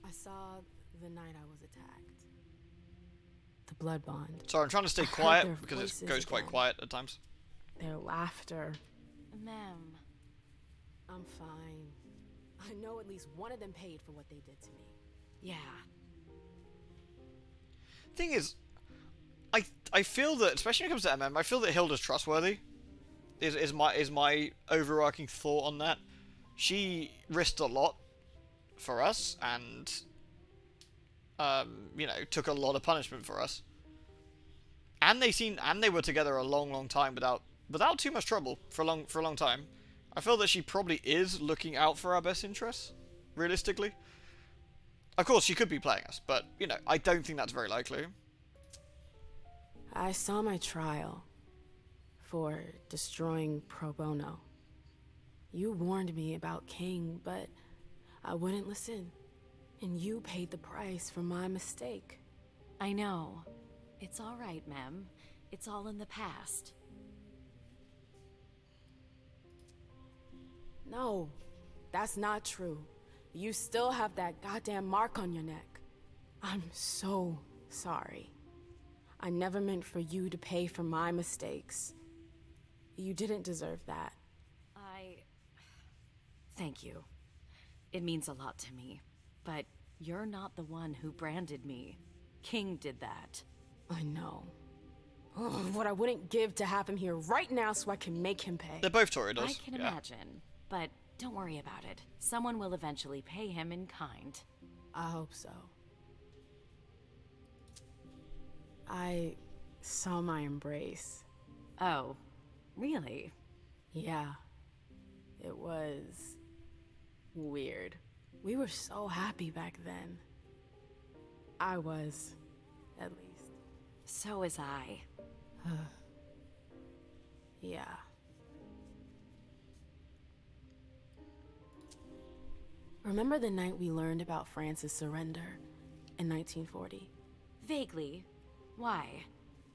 I saw the night I was attacked. The blood bond. Sorry, I'm trying to stay quiet because it goes quite quiet at times. Their laughter. Ma'am. I'm fine. I know at least one of them paid for what they did to me. Yeah. Thing is, I feel that, especially when it comes to MM, I feel that Hilda's trustworthy. Is my overarching thought on that. She risked a lot for us, and you know, took a lot of punishment for us. And they were together a long time without too much trouble for a long time. I feel that she probably is looking out for our best interests, realistically. Of course, she could be playing us, but, you know, I don't think that's very likely. I saw my trial for destroying Pro Bono. You warned me about King, but I wouldn't listen. And you paid the price for my mistake. I know. It's all right, ma'am. It's all in the past. No, that's not true. You still have that goddamn mark on your neck. I'm so sorry. I never meant for you to pay for my mistakes. You didn't deserve that. Thank you. It means a lot to me. But you're not the one who branded me. King did that. I know. Ugh, what I wouldn't give to have him here right now so I can make him pay. They're both Toreadors. I can imagine. But don't worry about it. Someone will eventually pay him in kind. I hope so. I saw my embrace. Oh, really? Yeah. It was weird. We were so happy back then. I was, at least. So was I. Yeah. Remember the night we learned about France's surrender in 1940? Vaguely. Why?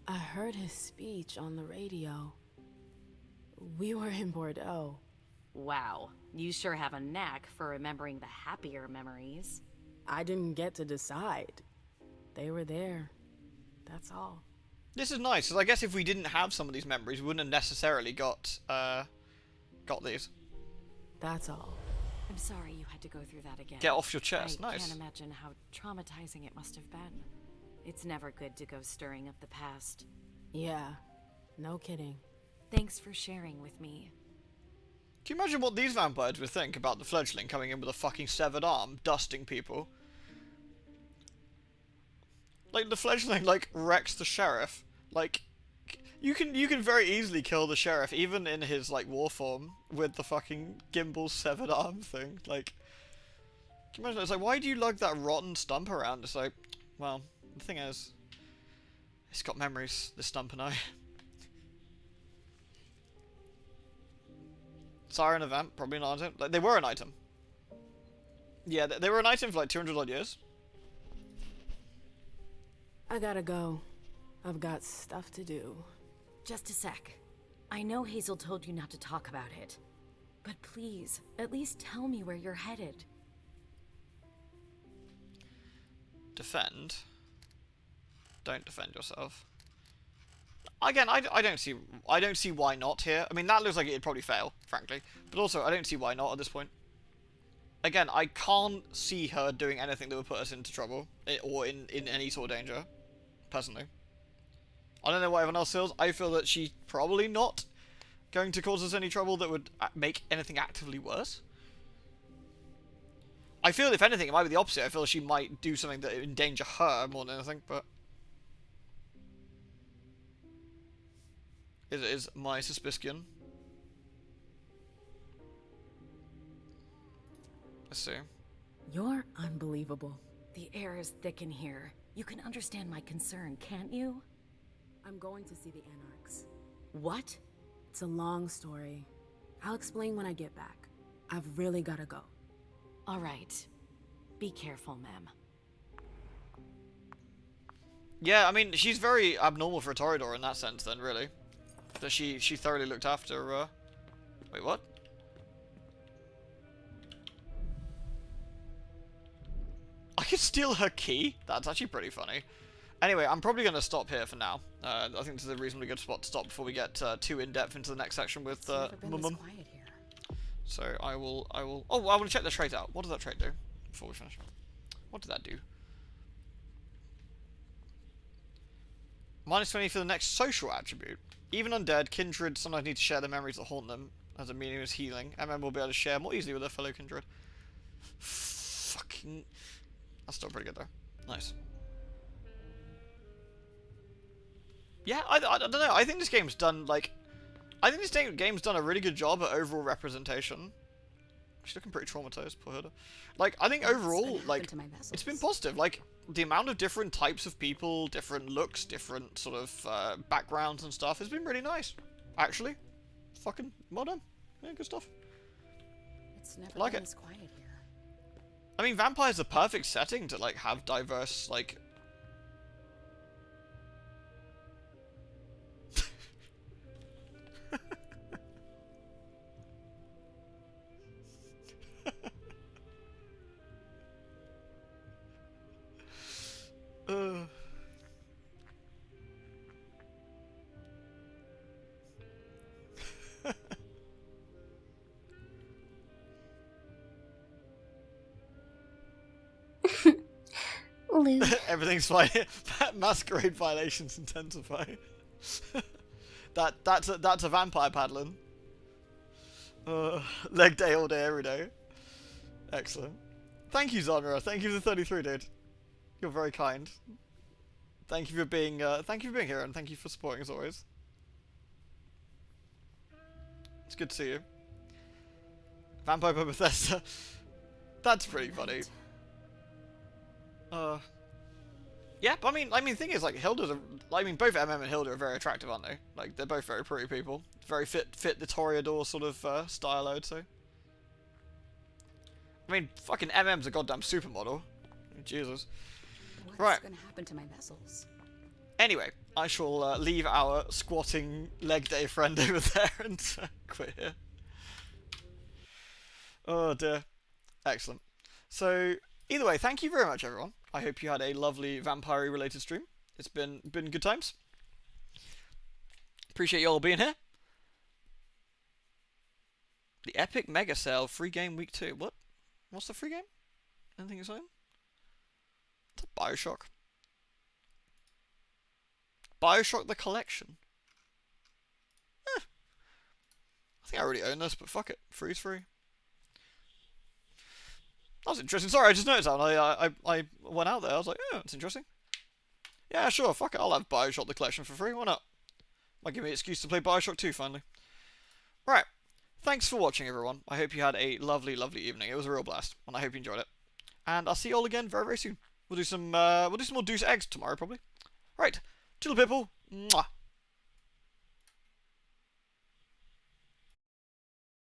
I heard his speech on the radio. We were in Bordeaux. Wow, you sure have a knack for remembering the happier memories. I didn't get to decide. They were there. That's all. This is nice, because I guess if we didn't have some of these memories, we wouldn't have necessarily got these. That's all. I'm sorry you had to go through that again. Get off your chest, I nice. can't imagine how traumatizing it must have been. It's never good to go stirring up the past. Yeah, no kidding. Thanks for sharing with me. Can you imagine what these vampires would think about the fledgling coming in with a fucking severed arm, dusting people? Like, the fledgling, like, wrecks the sheriff. Like, you can very easily kill the sheriff, even in his, like, war form, with the fucking gimbal severed arm thing. Like, can you imagine? It's like, why do you lug that rotten stump around? It's like, well, the thing is, it's got memories, this stump and I. Siren event, probably an item. Like, they were an item. Yeah, they were an item for like 200 odd years. I gotta go. I've got stuff to do. Just a sec. I know Hazel told you not to talk about it. But please, at least tell me where you're headed. Defend. Don't defend yourself. Again, I don't see why not here. I mean, that looks like it'd probably fail, frankly. But also, I don't see why not at this point. Again, I can't see her doing anything that would put us into trouble, or in any sort of danger, personally. I don't know what everyone else feels. I feel that she's probably not going to cause us any trouble that would make anything actively worse. I feel, if anything, it might be the opposite. I feel she might do something that would endanger her more than anything, but... It is my suspicion. Let's see. You're unbelievable. The air is thick in here. You can understand my concern, can't you? I'm going to see the Anarchs. What? It's a long story. I'll explain when I get back. I've really gotta go. All right. Be careful, ma'am. Yeah, I mean, she's very abnormal for a Toreador in that sense, then, really. That she thoroughly looked after, Wait, what? I could steal her key? That's actually pretty funny. Anyway, I'm probably going to stop here for now. I think this is a reasonably good spot to stop before we get too in-depth into the next section with Mum. So I will... Oh, I want to check the trait out. What does that trait do? Before we finish. What did that do? -20 for the next social attribute. Even undead, kindred sometimes need to share the memories that haunt them as a meaning of healing. MM will be able to share more easily with their fellow kindred. Fucking... That's still pretty good though. Nice. Yeah, I don't know. I think this game's done, like... I think this game's done a really good job at overall representation. She's looking pretty traumatized, poor Herda. Like, I think overall, like, it's been positive. Like, the amount of different types of people, different looks, different sort of backgrounds and stuff has been really nice. Actually. Fucking well done. Yeah, good stuff. It's never like been it. as quiet here. I mean, Vampire's the perfect setting to, like, have diverse, like... Everything's fine. Masquerade violations intensify. That's a vampire paddling. Leg day all day every day. Excellent. Thank you, Zonra. Thank you for the 33, dude. You're very kind. Thank you for being here, and thank you for supporting as always. It's good to see you. Vampire by Bethesda. That's pretty funny. Yeah, but I mean, the thing is, like, Hilda's both MM and Hilda are very attractive, aren't they? Like, they're both very pretty people. Very fit the Toreador sort of style, I would say. I mean, fucking MM's a goddamn supermodel. Jesus. What's gonna happen to my vessels? Anyway, I shall leave our squatting leg day friend over there and quit here. Oh dear. Excellent. So, either way, thank you very much, everyone. I hope you had a lovely vampire-related stream. It's been good times. Appreciate you all being here. The Epic Mega Sale, free game week 2. What? What's the free game? Anything exciting? It's a Bioshock. Bioshock the Collection. I think I already own this, but fuck it. Free's free. That was interesting. Sorry, I just noticed that. I went out there. I was like, yeah, that's interesting. Yeah, sure. Fuck it. I'll have Bioshock the Collection for free. Why not? Might give me an excuse to play Bioshock 2 finally. Right. Thanks for watching, everyone. I hope you had a lovely, lovely evening. It was a real blast, and I hope you enjoyed it. And I'll see you all again very, very soon. We'll do some more Deus Ex tomorrow, probably. Right. Toodle people. Mwah.